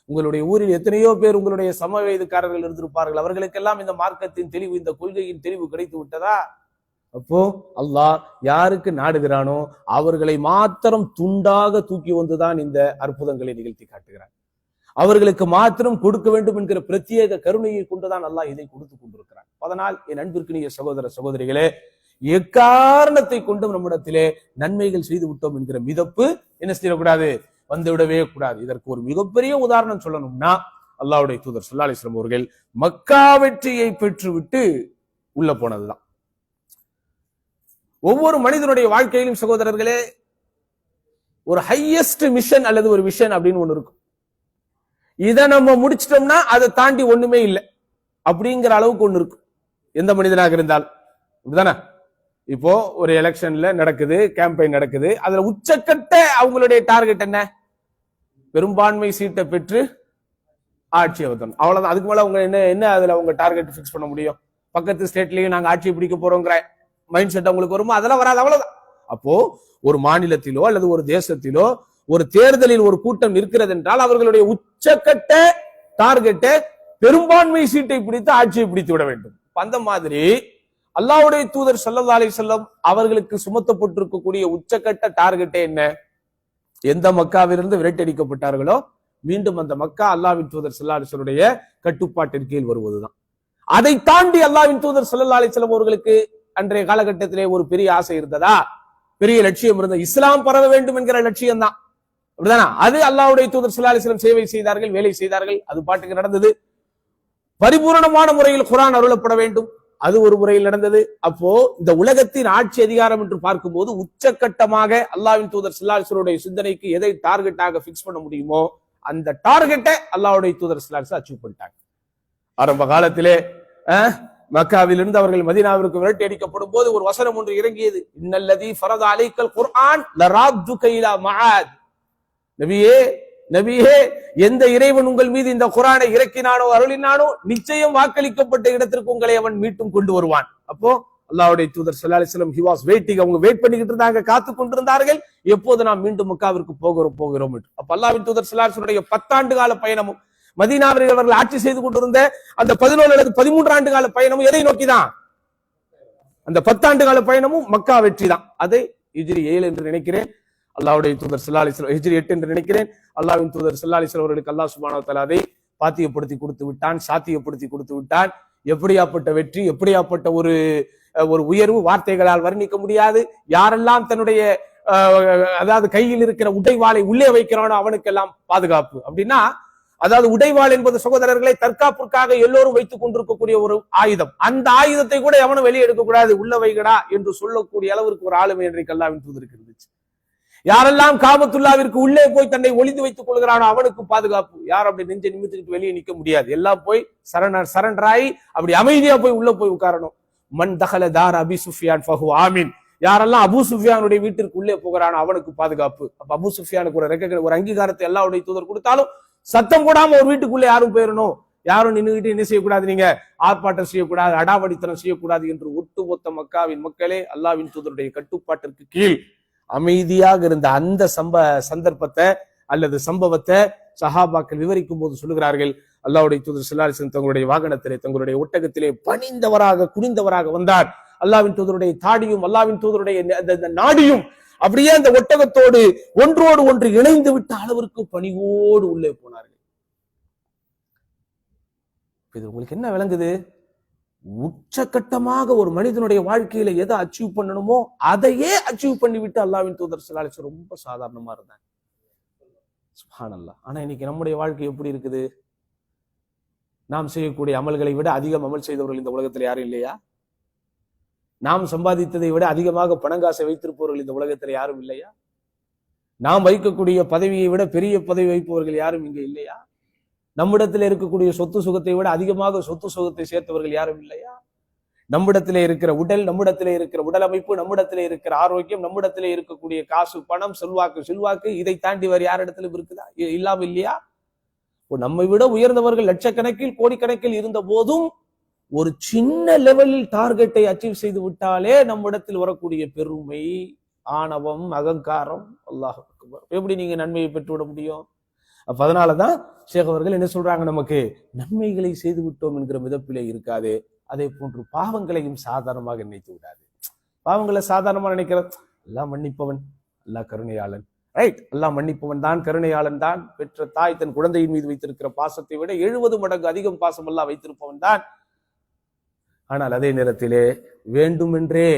உங்களுடைய ஊரில் எத்தனையோ பேர் உங்களுடைய சம வயதுக்காரர்கள் இருந்திருப்பார்கள், அவர்களுக்கெல்லாம் இந்த மார்க்கத்தின் தெளிவு, இந்த கொள்கையின் தெளிவு கிடைத்து விட்டதா? அப்போ அல்லாஹ் யாருக்கு நாடுகிறானோ அவர்களை மாத்திரம் துண்டாக தூக்கி வந்துதான் இந்த அற்புதங்களை நிகழ்த்தி காட்டுகிறார். அவர்களுக்கு மாத்திரம் கொடுக்க வேண்டும் என்கிற பிரத்யேக கருணையை கொண்டுதான் அல்லாஹ் இதை கொடுத்து கொண்டிருக்கிறார். அதனால் என் அன்பிற்கினிய சகோதர சகோதரிகளே, எக்காரணத்தை கொண்டும் நம்மிடத்திலே நன்மைகள் செய்து விட்டோம் என்கிற மிதப்பு என்ன செய்யக்கூடாது, வந்துவிடவே கூடாது. இதற்கு ஒரு மிகப்பெரிய உதாரணம் சொல்லணும்னா அல்லாஹ்வுடைய தூதர் ஸல்லல்லாஹு அலைஹி வஸல்லம் அவர்கள் மக்கா வெற்றியை பெற்றுவிட்டு உள்ள போனதுதான். ஒவ்வொரு மனிதனுடைய வாழ்க்கையிலும் சகோதரர்களே ஒரு ஹையஸ்ட் மிஷன் அல்லது ஒரு விஷன் அப்படின்னு ஒண்ணு இருக்கும். இதை நம்ம முடிச்சிட்டோம்னா அதை தாண்டி ஒண்ணுமே இல்லை அப்படிங்கிற அளவுக்கு ஒண்ணு இருக்கும் எந்த மனிதனாக இருந்தாலும். அப்படிதானே? இப்போ ஒரு எலெக்ஷன்ல நடக்குது, கேம்பெயின் நடக்குது, அதுல உச்சக்கட்ட அவங்களுடைய டார்கெட் என்ன? பெரும்பான்மை சீட்டை பெற்று ஆட்சி அமைத்தணும். அவ்வளவுதான். அதுக்கு மேல அவங்க என்ன அதுல அவங்க டார்கெட் பிக்ஸ் பண்ண முடியும்? பக்கத்து ஸ்டேட்லயும் நாங்க ஆட்சியை பிடிக்க போறோங்கிற மைண்ட் செட் அவங்களுக்கு வருமா? அதெல்லாம் வராது. அவ்வளவுதான். அப்போ ஒரு மாநிலத்திலோ அல்லது ஒரு தேசத்திலோ ஒரு தேர்தலில் ஒரு கூட்டம் இருக்கிறது என்றால் அவர்களுடைய உச்சக்கட்ட டார்கெட்டை பெரும்பான்மை சீட்டை பிடித்து ஆட்சியை பிடித்து விட வேண்டும். அந்த மாதிரி அல்லாஹ்வுடைய தூதர் ஸல்லல்லாஹு அலைஹி வஸல்லம் அவர்களுக்கு சுமத்தப்பட்டிருக்கக்கூடிய உச்சக்கட்ட டார்கெட்டே என்ன? எந்த மக்காவிலிருந்து விரட்டடிக்கப்பட்டார்களோ மீண்டும் அந்த மக்கா அல்லாஹ்வின் தூதர் ஸல்லல்லாஹு அலைஹி வஸல்லுடைய கட்டுப்பாட்டின் கீழ் வருவதுதான். அதை தாண்டி அல்லாஹ்வின் தூதர் ஸல்லல்லாஹு அலைஹி வஸல்லம் அவர்களுக்கு அன்றைய காலகட்டத்திலே ஒரு பெரிய ஆசை இருந்ததா? பெரிய லட்சியம் இருந்தது. இஸ்லாம் பரவ வேண்டும் என்கிற லட்சியம் தான். அப்படிதானா? அது அல்லாஹ்வுடைய தூதர் ஸல்லல்லாஹு அலைஹி வஸல்லம் சேவை செய்தார்கள், வேலை செய்தார்கள். அது பாட்டுக்கு நடந்தது. பரிபூரணமான முறையில் குர்ஆன் அருளப்பட வேண்டும், அது ஒரு முறையில் நடந்தது. அப்போ இந்த உலகத்தின் ஆட்சி அதிகாரம் என்று பார்க்கும்போது உச்சக்கட்டமாக அல்லாஹ்வின் தூதர் ஸல்லல்லாஹு அலைஹி வஸல்லம் சுந்தனைக்கு எதை டார்கெட்டாக பிக்ஸ் பண்ண முடியுமோ அந்த டார்கெட்டை அல்லாஹ்வுடைய தூதர் ஸல்லல்லாஹு அலைஹி வஸல்லம் அச்சீவ் பண்ணிட்டாங்க. ஆரம்ப காலத்திலே மக்காவிலிருந்து அவர்கள் மதீனாவிற்கு விரட்டி அடிக்கப்படும் போது ஒரு வசனம் ஒன்று இறங்கியது. இன்னல்லதி ஃபரத அலைக்கல் குர்ஆன் லராத்துக இலா மஆத். நபியே நபியே, எந்த இறைவன் உங்கள் மீது இந்த குர்ஆனை இறக்கினானோ அருளினானோ நிச்சயம் வாக்களிக்கப்பட்ட இடத்திற்கு உங்களை அவன் மீட்டும் கொண்டு வருவான். அப்போ அல்லாஹ்வுடைய தூதர் ஸல்லல்லாஹு அலைஹி வஸல்லம் ஹி வாஸ் வெயிட்டிங். அவங்க வெயிட் பண்ணிக்கிட்டு இருந்தாங்க, காத்து கொண்டிருந்தார்கள், எப்போது நாம் மீண்டும் மக்காவிற்கு போகிறோம் என்று. அப்ப அல்லாஹ்வின் தூதர் ஸல்லல்லாஹு அலைஹி வஸல்லம் 10 ஆண்டு கால பயணமும் மதீனாவில் அவர்கள் ஆட்சி செய்து கொண்டிருந்த அந்த 17 அல்லது 13 ஆண்டு கால பயணமும் எதை நோக்கிதான்? அந்த 10 ஆண்டு கால பயணமும் மக்கா வெற்றி தான். அதை ஹிஜ்ரி 7 என்று நினைக்கிறேன், அல்லாஹ்வுடைய தூதர் ஸல்லல்லாஹு அலைஹி வஸல்லம் ஹிஜ்ரி 8 என்று நினைக்கிறேன். அல்லாஹ்வின் தூதர் ஸல்லல்லாஹு அலைஹி வஸல்லம் அவர்களுக்கு அல்லாஹ் சுப்ஹானஹு வ தஆலா அதை பாத்தியப்படுத்தி கொடுத்து விட்டான், சாத்தியப்படுத்தி கொடுத்து விட்டான். எப்படியாப்பட்ட வெற்றி, எப்படியாப்பட்ட ஒரு உயர்வு வார்த்தைகளால் வர்ணிக்க முடியாது. யாரெல்லாம் தன்னுடைய அதாவது கையில் இருக்கிற உடைவாளை உள்ளே வைக்கிறானோ அவனுக்கெல்லாம் பாதுகாப்பு. அப்படின்னா அதாவது உடைவாள் என்பது சகோதரர்களை தற்காப்புக்காக எல்லோரும் வைத்துக் கொண்டிருக்கக்கூடிய ஒரு ஆயுதம். அந்த ஆயுதத்தை கூட எவனும் வெளியே எடுக்கக்கூடாது, உள்ள வைகடா என்று சொல்லக்கூடிய அளவிற்கு ஒரு ஆளுமை இன்றைக்கு அல்லாஹ்வின் தூதருக்கு இருந்துச்சு. யாரெல்லாம் காபத்துல்லாவிற்கு உள்ளே போய் தன்னை ஒளிந்து வைத்துக் கொள்கிறானோ அவனுக்கு பாதுகாப்பு. யார் அப்படி நெஞ்சை நிமித்திட்டு வெளியே நிக்க முடியாது. எல்லாம் போய் சரண்டராய் அப்படி அமைதியா போய் உள்ள போய் உட்காரணும். மன் தகல தார் அபி சுஃபியான் ஃபஹு ஆமீன். யாரெல்லாம் அபூ சுஃபியானுடைய வீட்டிற்கு உள்ளே போகிறானோ அவனுக்கு பாதுகாப்பு. அப்ப அபூ சுஃபியானுக்கு ஒரு அங்கீகாரத்தை அல்லாஹ்வுடைய தூதர் கொடுத்தாலும் சத்தம் போடாம ஒரு வீட்டுக்குள்ளே யாரும் போயிடணும், யாரும் நின்றுகிட்டு என்ன செய்யக்கூடாது, நீங்க ஆர்ப்பாட்டம் செய்யக்கூடாது, அடாவடித்தனம் செய்யக்கூடாது என்று ஒட்டுமொத்த மக்காவின் மக்களே அல்லாஹ்வின் தூதருடைய கட்டுப்பாட்டிற்கு கீழ் அமைதியாக இருந்த அந்த சந்தர்ப்பத்தை அல்லது சம்பவத்தை சஹாபாக்கள் விவரிக்கும் போது சொல்லுகிறார்கள், அல்லாஹ்வுடைய தூதர் ஸல்லல்லாஹு அலைஹி வஸல்லம் தங்களுடைய வாகனத்திலே தங்களுடைய ஒட்டகத்திலே பணிந்தவராக குனிந்தவராக வந்தார். அல்லாஹ்வின் தூதருடைய தாடியும் அல்லாஹ்வின் தூதருடைய நாடியும் அப்படியே அந்த ஒட்டகத்தோடு ஒன்றோடு ஒன்று இணைந்து விட்ட அளவிற்கு பணிவோடு உள்ளே போனார்கள். இது உங்களுக்கு என்ன விளங்குது? உச்சகட்டமாக ஒரு மனிதனுடைய வாழ்க்கையில எதை அச்சீவ் பண்ணணுமோ அதையே அச்சீவ் பண்ணிவிட்டு அல்லாஹ்வின் தூதர் ஸல்லல்லாஹு அலைஹி வஸல்லம் ரொம்ப சாதாரணமா இருந்தாங்க. சுப்ஹானல்லாஹ். ஆனா இன்னைக்கு நம்முடைய வாழ்க்கை எப்படி இருக்குது? நாம் செய்யக்கூடிய அமல்களை விட அதிகம் அமல் செய்தவர்கள் இந்த உலகத்தில் யாரும் இல்லையா? நாம் சம்பாதித்ததை விட அதிகமாக பணங்காசை வைத்திருப்பவர்கள் இந்த உலகத்தில் யாரும் இல்லையா? நாம் வைக்கக்கூடிய பதவியை விட பெரிய பதவி வைப்பவர்கள் யாரும் இங்கே இல்லையா? நம்மிடத்தில் இருக்கக்கூடிய சொத்து சுகத்தை விட அதிகமாக சொத்து சுகத்தை சேர்த்தவர்கள் யாரும் இல்லையா? நம்மிடத்திலே இருக்கிற உடல், நம்மிடத்திலே இருக்கிற உடல் அமைப்பு, நம்மிடத்திலே இருக்கிற ஆரோக்கியம், நம்மிடத்திலே இருக்கக்கூடிய காசு, பணம், செல்வாக்கு இதை தாண்டி வேறு யாரிடத்திலும் இருக்குதா? இல்லாம இல்லையா? நம்மை விட உயர்ந்தவர்கள் லட்சக்கணக்கில் கோடிக்கணக்கில் இருந்த போதும் ஒரு சின்ன லெவலில் டார்கெட்டை அச்சீவ் செய்து விட்டாலே நம்மிடத்தில் வரக்கூடிய பெருமை, ஆணவம், அகங்காரம், அல்லாஹ் அக்பர், எப்படி நீங்க நன்மையை பெற்றுவிட முடியும்? அப்ப அதனாலதான் ஷேக் அவர்கள் என்ன சொல்றாங்க, நமக்கு நன்மைகளை செய்து விட்டோம் என்கிற மிதப்பிலே இருக்காது, அதே போன்று பாவங்களையும் சாதாரணமாக நினைத்து விடாது. பாவங்களை சாதாரணமா நினைக்கிறது, எல்லாம் மன்னிப்பவன், அல்லாஹ் கருணையாளன், ரைட், எல்லாம் மன்னிப்பவன் தான், கருணையாளன் தான். பெற்ற தாய் தன் குழந்தையின் மீது வைத்திருக்கிற பாசத்தை விட 70 மடங்கு அதிகம் பாசம் எல்லாம் வைத்திருப்பவன் தான். ஆனால் அதே நேரத்திலே வேண்டுமென்றே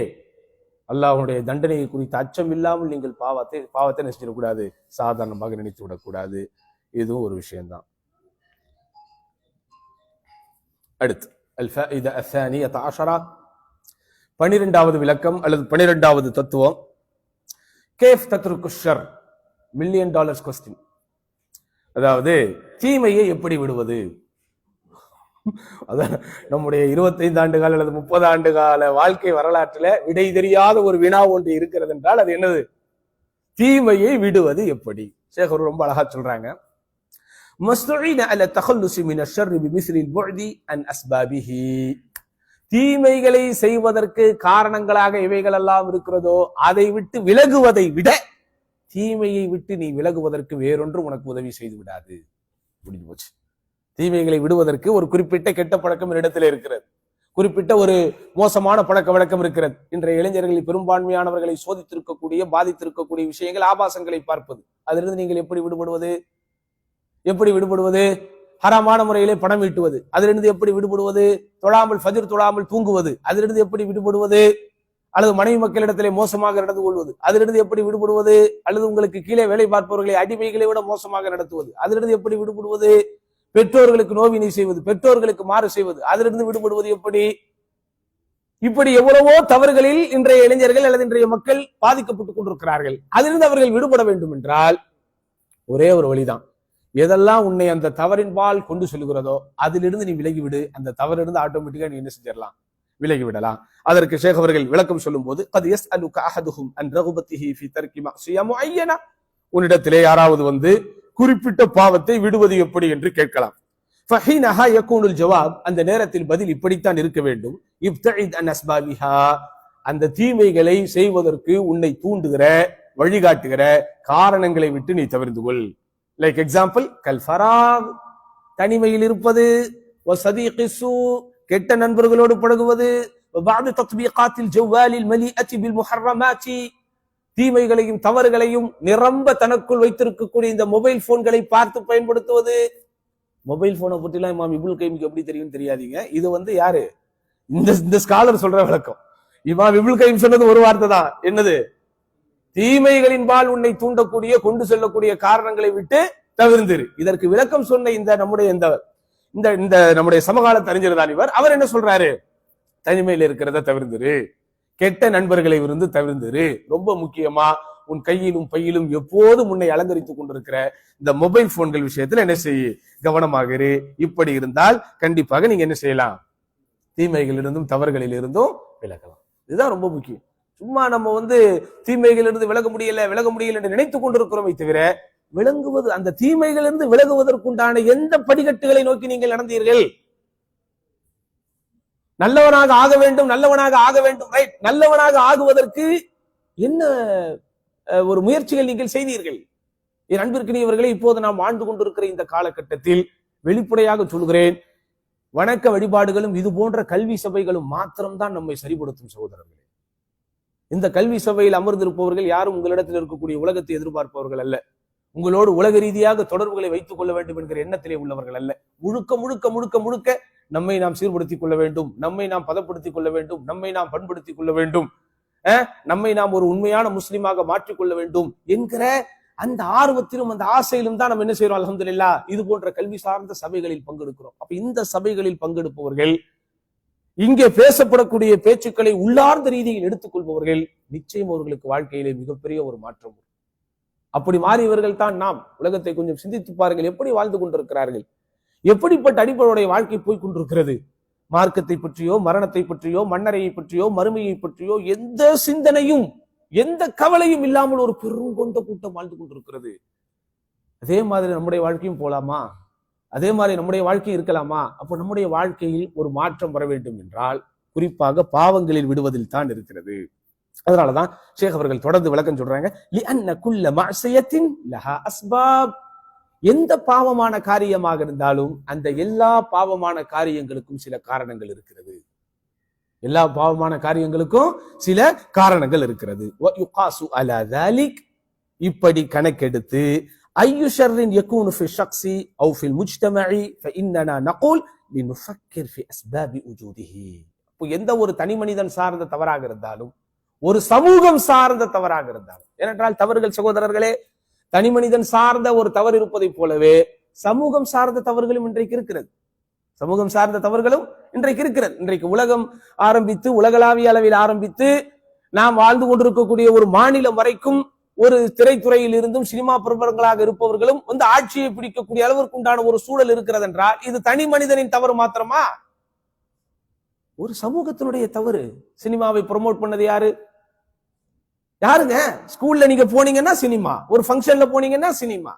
அல்லாஹ்வுடைய தண்டனையை குறித்த அச்சம் இல்லாமல் நீங்கள் பாவத்தை நினைச்சிடக்கூடாது, சாதாரணமாக நினைத்து விடக்கூடாது. இதுவும் ஒரு விஷயம்தான். அடுத்து الفائدة الثانية عشرة 12வது விளக்கம் அல்லது 12வது தத்துவம், கேஃப் தத்ருக்கு ஷர், $1,000,000 கொஸ்டின். அதாவது தீமையை எப்படி விடுவது? அதான் நம்முடைய 25 ஆண்டு கால அல்லது 30 ஆண்டு கால வாழ்க்கை வரலாற்றுல விடை தெரியாத ஒரு வினா ஒன்று இருக்கிறது என்றால் அது என்னது? தீமையை விடுவது எப்படி? ஷேக் ரொம்ப அழகா சொல்றாங்க, மஸ்துஈன அல தகல்லுஸி மின ஷர்ரி பிமிஸ்லில் புஅதி அன் அஸ்பாபிஹி. தீமைகளை செய்வதற்கு காரணங்களாக இவைகள் எல்லாம் இருக்கிறதோ அதை விட்டு விலகுவதை விட தீமையை விட்டு நீ விலகுவதற்கு வேறொன்று உனக்கு உதவி செய்து விடாது. முடிஞ்சு போச்சு. தீமைகளை விடுவதற்கு ஒரு குறிப்பிட்ட கெட்ட பழக்கம் இடத்துல இருக்கிறது, குறிப்பிட்ட ஒரு மோசமான பழக்க வழக்கம் இருக்கிறது. இன்றைய இளைஞர்களில் பெரும்பான்மையானவர்களை சோதித்திருக்கக்கூடிய பாதித்திருக்கக்கூடிய விஷயங்கள் ஆபாசங்களை பார்ப்பது. அதிலிருந்து நீங்கள் எப்படி விடுபடுவது? எப்படி விடுபடுவது? ஹராமான முறையிலே பணம் ஈட்டுவது, அதிலிருந்து எப்படி விடுபடுவது? தொழாமல் ஃபஜ்ர் தொழாமல் தூங்குவது, அதிலிருந்து எப்படி விடுபடுவது? அல்லது மனைவி மக்களிடத்திலே மோசமாக நடந்து கொள்வது, அதிலிருந்து எப்படி விடுபடுவது? அல்லது உங்களுக்கு கீழே வேலை பார்ப்பவர்களை அடிமைகளை விட மோசமாக நடத்துவது, அதிலிருந்து எப்படி விடுபடுவது? பெற்றோர்களுக்கு நோவினை செய்வது, பெற்றோர்களுக்கு மாறு செய்வது, அதிலிருந்து விடுபடுவது எப்படி? இப்படி எவ்வளவோ தவறுகளில் இன்றைய இளைஞர்கள் அல்லது இன்றைய மக்கள் பாதிக்கப்பட்டுக் கொண்டிருக்கிறார்கள். அதிலிருந்து அவர்கள் விடுபட வேண்டும் என்றால் ஒரே ஒரு வழிதான். எதெல்லாம் உன்னை அந்த தவறின்பால் கொண்டு செல்கிறதோ அதிலிருந்து நீ விலகிவிடு. அந்த தவறிலிருந்து ஆட்டோமேட்டிக்கா நீ என்ன செஞ்சிடலாம்? விலகிவிடலாம். அதற்கு ஷேக் அவர்கள் விளக்கம் சொல்லும் போது, கத் யஸ்அலுக அஹதுஹும் அன் ரகுபத்திஹி ஃபீ தர்கி மஅசியா முஅய்யனா, உன்னிடத்திலே யாராவது வந்து குறிப்பிட்ட பாவத்தை விடுவது எப்படி என்று கேட்கலாம். ஃபஹீனஹா யகூனுல் ஜவாப், அந்த நேரத்தில் பதில் இப்படித்தான் இருக்க வேண்டும். இப்தஇத் அன் அஸ்பாபிஹா, அந்த தீமைகளை செய்வதற்கு உன்னை தூண்டுகிற வழிகாட்டுகிற காரணங்களை விட்டு நீ தவிர்த்து கொள். லைக் எக்ஸாம்பிள், கல் ஃபராக், தனிமையில் இருப்பது, வஸதீகி ஸூ, கெட்ட நண்பர்களோடு பழகுவது, வபஅது தத்பீகாத்தில் ஜவ்வாலில் மலீஅத்தி பில் முஹர்ரமாத்தி, தீமைகளையும் தவறுகளையும் நிரம்ப தனக்குள் வைத்திருக்கக்கூடிய இந்த மொபைல் போன்களை பார்த்து பயன்படுத்துவது. மொபைல் போனை பற்றிலாம் இமாம் இப்னுல் கையிமுக்கு எப்படி தெரியும் தெரியாதீங்க. இது வந்து யாரு? இந்த ஸ்காலர் சொல்ற விளக்கம். இமாம் இப்னுல் கையிம் சொன்னது ஒரு வார்த்தை தான். என்னது? தீமைகளின்பால் உன்னை தூண்டக்கூடிய கொண்டு செல்லக்கூடிய காரணங்களை விட்டு தவிர்ந்திரு. இதற்கு விளக்கம் சொன்ன இந்த நம்முடைய சமகாலத்து அறிஞர் தான் இவர். அவர் என்ன சொல்றாரு? தனிமையில் இருக்கிறத தவிர்ந்திரு, கெட்ட நண்பர்களை இருந்து தவிர்ந்திரு. ரொம்ப முக்கியமா உன் கையிலும் பையிலும் எப்போதும் உன்னை அலங்கரித்துக் கொண்டிருக்கிற இந்த மொபைல் போன்கள் விஷயத்துல என்ன செய்ய கவனமாக இரு. இப்படி இருந்தால் கண்டிப்பாக நீங்க என்ன செய்யலாம்? தீமைகளில் இருந்தும் தவறுகளில் இருந்தும் விலகலாம். இதுதான் ரொம்ப முக்கியம். சும்மா நம்ம வந்து தீமைகளிலிருந்து விலக முடியல என்று நினைத்துக் கொண்டிருக்கிறோமே தவிர, விளங்குவது அந்த தீமைகளிலிருந்து விலகுவதற்குண்டான எந்த படிக்கட்டுகளை நோக்கி நீங்கள் நடந்தீர்கள்? நல்லவனாக ஆக வேண்டும், ரைட். நல்லவனாக ஆகுவதற்கு என்ன ஒரு முயற்சிகள் நீங்கள் செய்தீர்கள்? என் அன்பிற்கினியவர்களே, இப்போது நாம் வாழ்ந்து கொண்டிருக்கிற இந்த காலகட்டத்தில் வெளிப்படையாக சொல்கிறேன், வணக்க வழிபாடுகளும் இது போன்ற கல்வி சபைகளும் மாத்திரம்தான் நம்மை சரிபடுத்தும் சகோதரர்களே. இந்த கல்வி சபையில் அமர்ந்திருப்பவர்கள் யாரும் உங்களிடத்தில் இருக்கக்கூடிய உலகத்தை எதிர்பார்ப்பவர்கள் அல்ல. உங்களோடு உலக ரீதியாக தொடர்புகளை வைத்துக் கொள்ள வேண்டும் என்கிற எண்ணத்திலே உள்ளவர்கள் அல்ல. முழுக்க முழுக்க முழுக்க முழுக்க நம்மை நாம் சீர்படுத்திக் கொள்ள வேண்டும், நம்மை நாம் பதப்படுத்திக் கொள்ள வேண்டும், நம்மை நாம் பண்படுத்திக் கொள்ள வேண்டும், நம்மை நாம் ஒரு உண்மையான முஸ்லிமாக மாற்றிக்கொள்ள வேண்டும் என்கிற அந்த ஆர்வத்திலும் அந்த ஆசையிலும் தான் நம்ம என்ன செய்யறோம்? அல்ஹம்துலில்லாஹ் இது போன்ற கல்வி சார்ந்த சபைகளில் பங்கெடுக்கிறோம். அப்ப இந்த சபைகளில் பங்கெடுப்பவர்கள், இங்கே பேசப்படக்கூடிய பேச்சுக்களை உள்ளார்ந்த ரீதியில் எடுத்துக்கொள்பவர்கள், நிச்சயம் அவர்களுக்கு வாழ்க்கையிலே மிகப்பெரிய ஒரு மாற்றம். அப்படி மாறியவர்கள் தான் நாம். உலகத்தை கொஞ்சம் சிந்தித்து பாருங்கள், எப்படி வாழ்ந்து கொண்டிருக்கிறார்கள், எப்படிப்பட்ட அடிப்படையுடைய வாழ்க்கை போய் கொண்டிருக்கிறது. மார்க்கத்தை பற்றியோ, மரணத்தை பற்றியோ, மன்னரையை பற்றியோ, மறுமையை பற்றியோ எந்த சிந்தனையும் எந்த கவலையும் இல்லாமல் ஒரு பெருங்கொண்ட கூட்டம் வாழ்ந்து கொண்டிருக்கிறது. அதே மாதிரி நம்முடைய வாழ்க்கையும் போலாமா? அதே மாதிரி நம்முடைய வாழ்க்கை இருக்கலாமா? அப்போ நம்முடைய வாழ்க்கையில் ஒரு மாற்றம் வர வேண்டும் என்றால் குறிப்பாக பாவங்களில் விடுவதில் தான் இருக்கிறது. அதனாலதான் ஷேக் அவர்கள் தொடர்ந்து விளக்கம் சொல்றாங்க, லிஅன்ன குல்ல மஅசியத்தின் லஹா அஸ்பாப். எந்த பாவமான காரியமாக இருந்தாலும் அந்த எல்லா பாவமான காரியங்களுக்கும் சில காரணங்கள் இருக்கிறது. எல்லா பாவமான காரியங்களுக்கும் சில காரணங்கள் இருக்கிறது. வயுகாசு அலா ذلك, இப்படி கணக்கெடுத்து ஐயு ஷர்ரின் யகூனு ஃபி ஷக்ஸி அவ் ஃபில் முஜ்தமஇ ஃபஇன்னனா நகூல் லினுஃபக்கிர் ஃபி அஸ்பாபி உஜூதிஹி. இப்போ எந்த ஒரு தனி மனிதன் சார்ந்த தவறாக இருந்தாலும், ஒரு சமூகம் சார்ந்த தவறாக இருந்தாலும், ஏனென்றால் தவறுகள் சகோதரர்களே தனி மனிதன் சார்ந்த ஒரு தவறு இருப்பதை போலவே சமூகம் சார்ந்த தவறுகளும் இன்றைக்கு இருக்கிறது. சமூகம் சார்ந்த தவறுகளும் இன்றைக்கு இருக்கிறது. இன்றைக்கு உலகம் ஆரம்பித்து உலகளாவிய அளவில் ஆரம்பித்து நாம் வாழ்ந்து கொண்டிருக்கக்கூடிய ஒரு மாநிலம் வரைக்கும் ஒரு திரைத்துறையில் இருந்தும் சினிமா பிரபலங்களாக இருப்பவர்களும் வந்து ஆட்சியை பிடிக்கக்கூடிய அளவிற்கு உண்டான ஒரு சூழல் இருக்கிறது என்றால் இது தனி மனிதனின் தவறு மாத்திரமா? ஒரு சமூகத்தினுடைய தவறு. சினிமாவை ப்ரொமோட் பண்ணது யாரு? யாருங்க? ஸ்கூல்ல நீங்க போனீங்கன்னா சினிமா, ஒரு ஃபங்க்ஷன்ல போனீங்கன்னா சினிமா,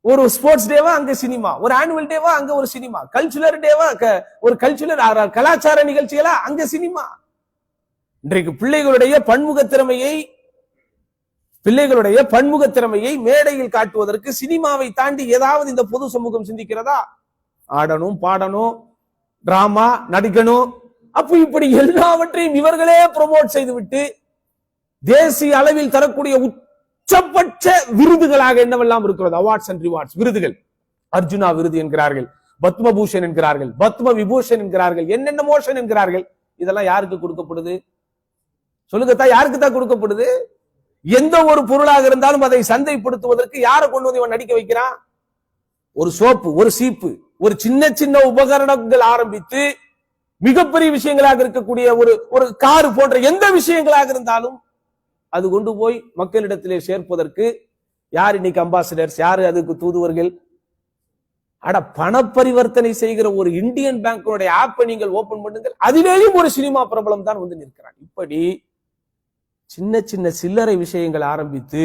ஒரு ஸ்போர்ட்ஸ் டேவா அங்க சினிமா, ஒரு ஆனுவல் டேவா அங்க ஒரு சினிமா, கல்ச்சுரல் டேவா ஒரு கல்ச்சுரல் கலாச்சார நிகழ்ச்சிகளா அங்க சினிமா. இன்றைக்கு பிள்ளைகளுடைய பன்முக திறமையை மேடையில் காட்டுவதற்கு சினிமாவை தாண்டி ஏதாவது இந்த பொது சமூகம் சிந்திக்கிறதா? ஆடணும், பாடணும், டிராமா நடிக்கணும், அப்ப இப்படி எல்லாவற்றையும் இவர்களே ப்ரொமோட் செய்துவிட்டு தேசிய அளவில் தரக்கூடிய உச்சபட்ச விருதுகளாக என்னவெல்லாம் இருக்கிறது, அவார்ட்ஸ் அண்ட் ரிவார்ட்ஸ், விருதுகள், அர்ஜுனா விருது என்கிறார்கள், பத்மபூஷன் என்கிறார்கள், பத்ம விபூஷன் என்கிறார்கள், என்னென்ன மோஷன் என்கிறார்கள். இதெல்லாம் யாருக்கு கொடுக்கப்படுது? சொல்லுங்கத்தா, யாருக்கு தான் கொடுக்கப்படுது? எந்த ஒரு பொருளாக இருந்தாலும் அதை சந்தைப்படுத்துவதற்கு யாரை கொண்டு வந்து இவன் நடிக்க வைக்கிறான்? ஒரு சோப்பு, ஒரு சீப்பு, ஒரு சின்ன சின்ன உபகரணங்கள் ஆரம்பித்து மிகப்பெரிய விஷயங்களாக இருக்கக்கூடிய ஒரு கார் போன்ற எந்த விஷயங்களாக இருந்தாலும் அது கொண்டு போய் மக்களிடத்திலே சேர்ப்பதற்கு யார் இன்னைக்கு அம்பாசிடர்ஸ், யாரு அதுக்கு தூதுவர்கள்? அட, பண பரிவர்த்தனை செய்கிற ஒரு இந்தியன் பேங்கோட ஆப்பை நீங்கள் ஓபன் பண்ணுங்கள், அதிலேயும் ஒரு சினிமா பிரபலம் தான் வந்து நிற்கிறான். இப்படி சின்ன சின்ன சில்லறை விஷயங்கள் ஆரம்பித்து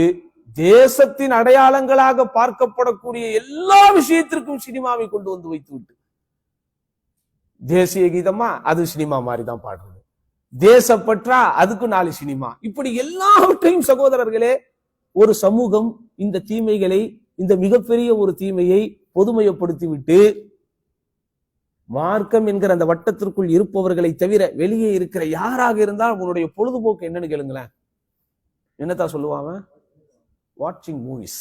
தேசத்தின் அடையாளங்களாக பார்க்கப்படக்கூடிய எல்லா விஷயத்திற்கும் சினிமாவை கொண்டு வந்து வைத்து விட்டு, தேசிய கீதமா அது சினிமா மாதிரி தான் பாடுறது, தேசப்பற்றா அதுக்கு 4 சினிமா, இப்படி எல்லாவற்றையும் சகோதரர்களே ஒரு சமூகம் இந்த தீமைகளை, இந்த மிகப்பெரிய ஒரு தீமையை பொதுமையப்படுத்திவிட்டு மார்க்கம் என்கிற அந்த வட்டத்திற்குள் இருப்பவர்களை தவிர வெளியே இருக்கிற யாராக இருந்தால் உன்னுடைய பொழுதுபோக்கு என்னன்னு கேளுங்களேன். என்னத்தான் சொல்லுவாங்க? வாட்சிங் மூவிஸ்.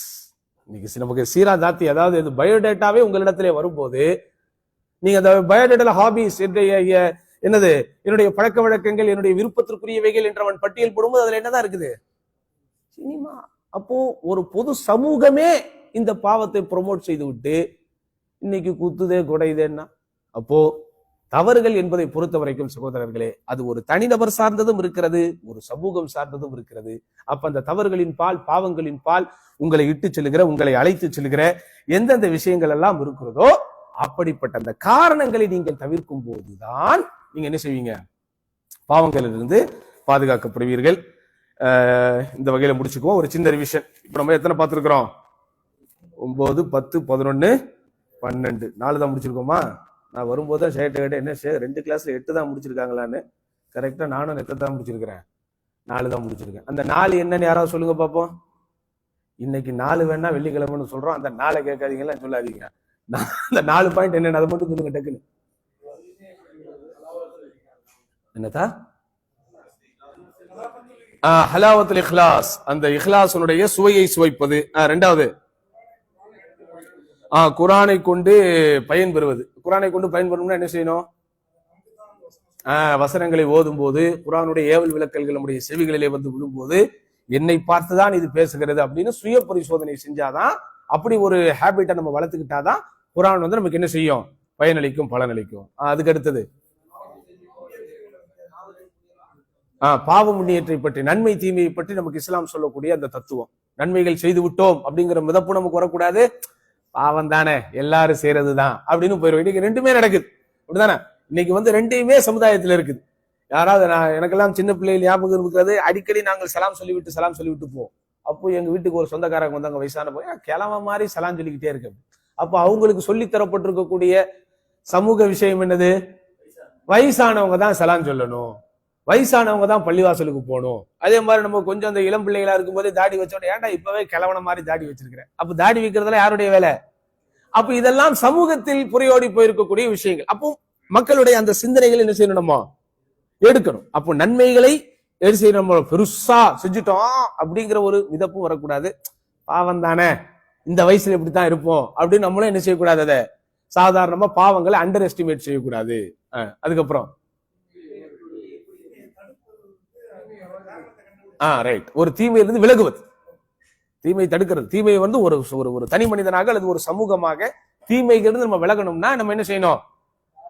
இன்னைக்கு நமக்கு சீரா தாத்தி, அதாவது பயோடேட்டாவே உங்களிடத்திலே வரும்போது நீங்க அந்த பயோடேட்டால ஹாபிஸ் என்னது, என்னுடைய பழக்க வழக்கங்கள், என்னுடைய விருப்பத்திற்குரியவைகள் என்றவன் பட்டியல் போடும்போது அதுல என்னதான் இருக்குது? சினிமா. அப்போ ஒரு பொது சமூகமே இந்த பாவத்தை ப்ரொமோட் செய்து விட்டு இன்னைக்கு குத்துதே குடையுதேன்னா, அப்போ தவறுகள் என்பதை பொறுத்த வரைக்கும் சகோதரர்களே அது ஒரு தனிநபர் சார்ந்ததும் இருக்கிறது, ஒரு சமூகம் சார்ந்ததும் இருக்கிறது. அப்ப அந்த தவறுகளின் பால், பாவங்களின் பால் உங்களை இட்டு செல்லுகிற, உங்களை அழைத்து செல்லுகிற எந்தெந்த விஷயங்கள் எல்லாம் இருக்கிறதோ அப்படிப்பட்ட அந்த காரணங்களை நீங்கள் தவிர்க்கும் போதுதான் நீங்க என்ன செய்வீங்க? பாவங்களிலிருந்து பாதுகாக்கப்படுவீர்கள். இந்த வகையில முடிச்சுக்குவோம். ஒரு சின்ன ரிவிஷன். இப்ப நம்ம எத்தனை பார்த்திருக்கிறோம்? 9, 10, 11, 12, 4 தான் முடிச்சிருக்கோமா? நான் வரும்போது தான் கேட்டேன், என்ன 2 கிளாஸ்ல 8 தான் முடிச்சிருக்காங்களான்னு. கரெக்டா நானும் எத்தனை தான் முடிச்சிருக்கிறேன்? 4 தான் முடிச்சிருக்கேன். அந்த 4 என்னன்னு யாராவது சொல்லுங்க பாப்போம். இன்னைக்கு 4 வேணா வெள்ளிக்கிழமைன்னு சொல்றோம், அந்த 4 கேட்காதீங்களா சொல்லாதீங்க. அந்த 4 பாயிண்ட் என்னன்னு அதை மட்டும் சொல்லுங்க டக்குன்னு. என்னதா? ஹலாவத்துல் இஹ்லாஸ், அந்த இஹ்லாஸுடைய சுவையை சுவைப்பது. ரெண்டாவது குர்ஆனை கொண்டு பயன் பெறுவது. குர்ஆனை கொண்டு பயன் பெறணும்னா என்ன செய்யணும்? வசனங்களை ஓதும் போது, குர்ஆனுடைய ஏவல் விளக்கல்கள் நம்முடைய செவிகளிலே வந்து விழும்போது, என்னை பார்த்துதான் இது பேசுகிறது அப்படின்னு சுய பரிசோதனை செஞ்சாதான், அப்படி ஒரு ஹேபிட்டை நம்ம வளர்த்துக்கிட்டாதான் குர்ஆன் வந்து நமக்கு என்ன செய்யும்? பயனளிக்கும், பலனளிக்கும். அதுக்கு அடுத்தது பாவ முன்னேற்றை பற்றி, நன்மை தீமையை பற்றி நமக்கு இஸ்லாம் சொல்லக்கூடிய அந்த தத்துவம். நன்மைகள் செய்து விட்டோம் அப்படிங்கிற மிதப்பு நமக்கு வரக்கூடாது. பாவம் தானே, எல்லாரும் செய்யறதுதான் அப்படின்னு போயிடும். இன்னைக்கு ரெண்டுமே நடக்குது, அப்படிதானே? இன்னைக்கு வந்து ரெண்டையுமே சமுதாயத்துல இருக்குது. யாராவது, எனக்கெல்லாம் சின்ன பிள்ளைகள் ஞாபகம் இருக்கிறது, அடிக்கடி நாங்கள் சலாம் சொல்லிவிட்டு போவோம். அப்போ எங்க வீட்டுக்கு ஒரு சொந்தக்காரங்க வந்தாங்க, வயசான போய் கிழமை மாதிரி சலாம் சொல்லிக்கிட்டே இருக்கு. அப்போ அவங்களுக்கு சொல்லி தரப்பட்டிருக்கக்கூடிய சமூக விஷயம் என்னது? வயசானவங்க தான் சலாம் சொல்லணும், வயசானவங்க தான் பள்ளிவாசலுக்கு போகணும். அதே மாதிரி நம்ம கொஞ்சம் அந்த இளம் பிள்ளைகளா இருக்கும் போதே தாடி வச்சோட, ஏன்டா இப்பவே கிழவன மாதிரி தாடி வச்சிருக்கிறேன். அப்ப தாடி வைக்கிறதுல யாருடைய வேலை? அப்ப இதெல்லாம் சமூகத்தில் புரையோடி போயிருக்கக்கூடிய விஷயங்கள். அப்போ மக்களுடைய அந்த சிந்தனைகள் என்ன செய்யணும்? நம்ம எடுக்கணும். அப்போ நன்மைகளை நம்ம பெருசா செஞ்சுட்டோம் அப்படிங்கிற ஒரு மிதப்பும் வரக்கூடாது. பாவம் தானே, இந்த வயசுல இப்படித்தான் இருப்போம் அப்படின்னு நம்மளும் என்ன செய்யக்கூடாது? அதை சாதாரணமா பாவங்களை அண்டர் எஸ்டிமேட் செய்யக்கூடாது. அதுக்கப்புறம் ரைட், ஒரு தீமையிலிருந்து விலகுவது, தீமை தடுக்கிறது. தீமையை வந்து ஒரு தனி மனிதனாக அல்லது ஒரு சமூகமாக தீமையிலிருந்து நம்ம விலகணும்னா நம்ம என்ன செய்யணும்?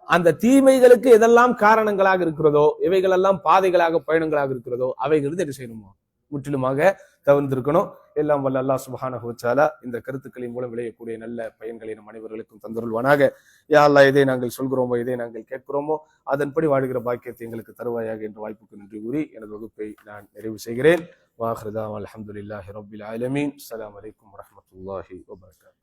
அந்த தீமைகளுக்கு எதெல்லாம் காரணங்களாக இருக்கிறதோ, இவைகளெல்லாம் பாதைகளாக பயணங்களாக இருக்கிறதோ அவைகளிலிருந்து என்ன செய்யணுமோ முற்றிலுமாக தவிர்த்திருக்கணும். எல்லாம் வல்ல அல்லாஹ் சுப்ஹானஹு வ தஆலா இந்த கருத்துக்களின் மூலம் விளையக்கூடிய நல்ல பயன்களை நம் அனைவர்களுக்கும் தந்தருள்வானாக. யா அல்லாஹ், எதை நாங்கள் சொல்கிறோமோ, எதை நாங்கள் கேட்கிறோமோ அதன்படி வாழ்கிற பாக்கியத்தை எங்களுக்கு தருவாயாக என்ற வாய்ப்புக்கு நன்றி கூறி எனது வகுப்பை நான் நிறைவு செய்கிறேன். வாஹிரு தஅவானா அல்ஹம்துலில்லாஹி ரப்பில் ஆலமீன். அஸ்ஸலாமு அலைக்கும் வரஹ்மத்துல்லாஹி வபரகாத்துஹு.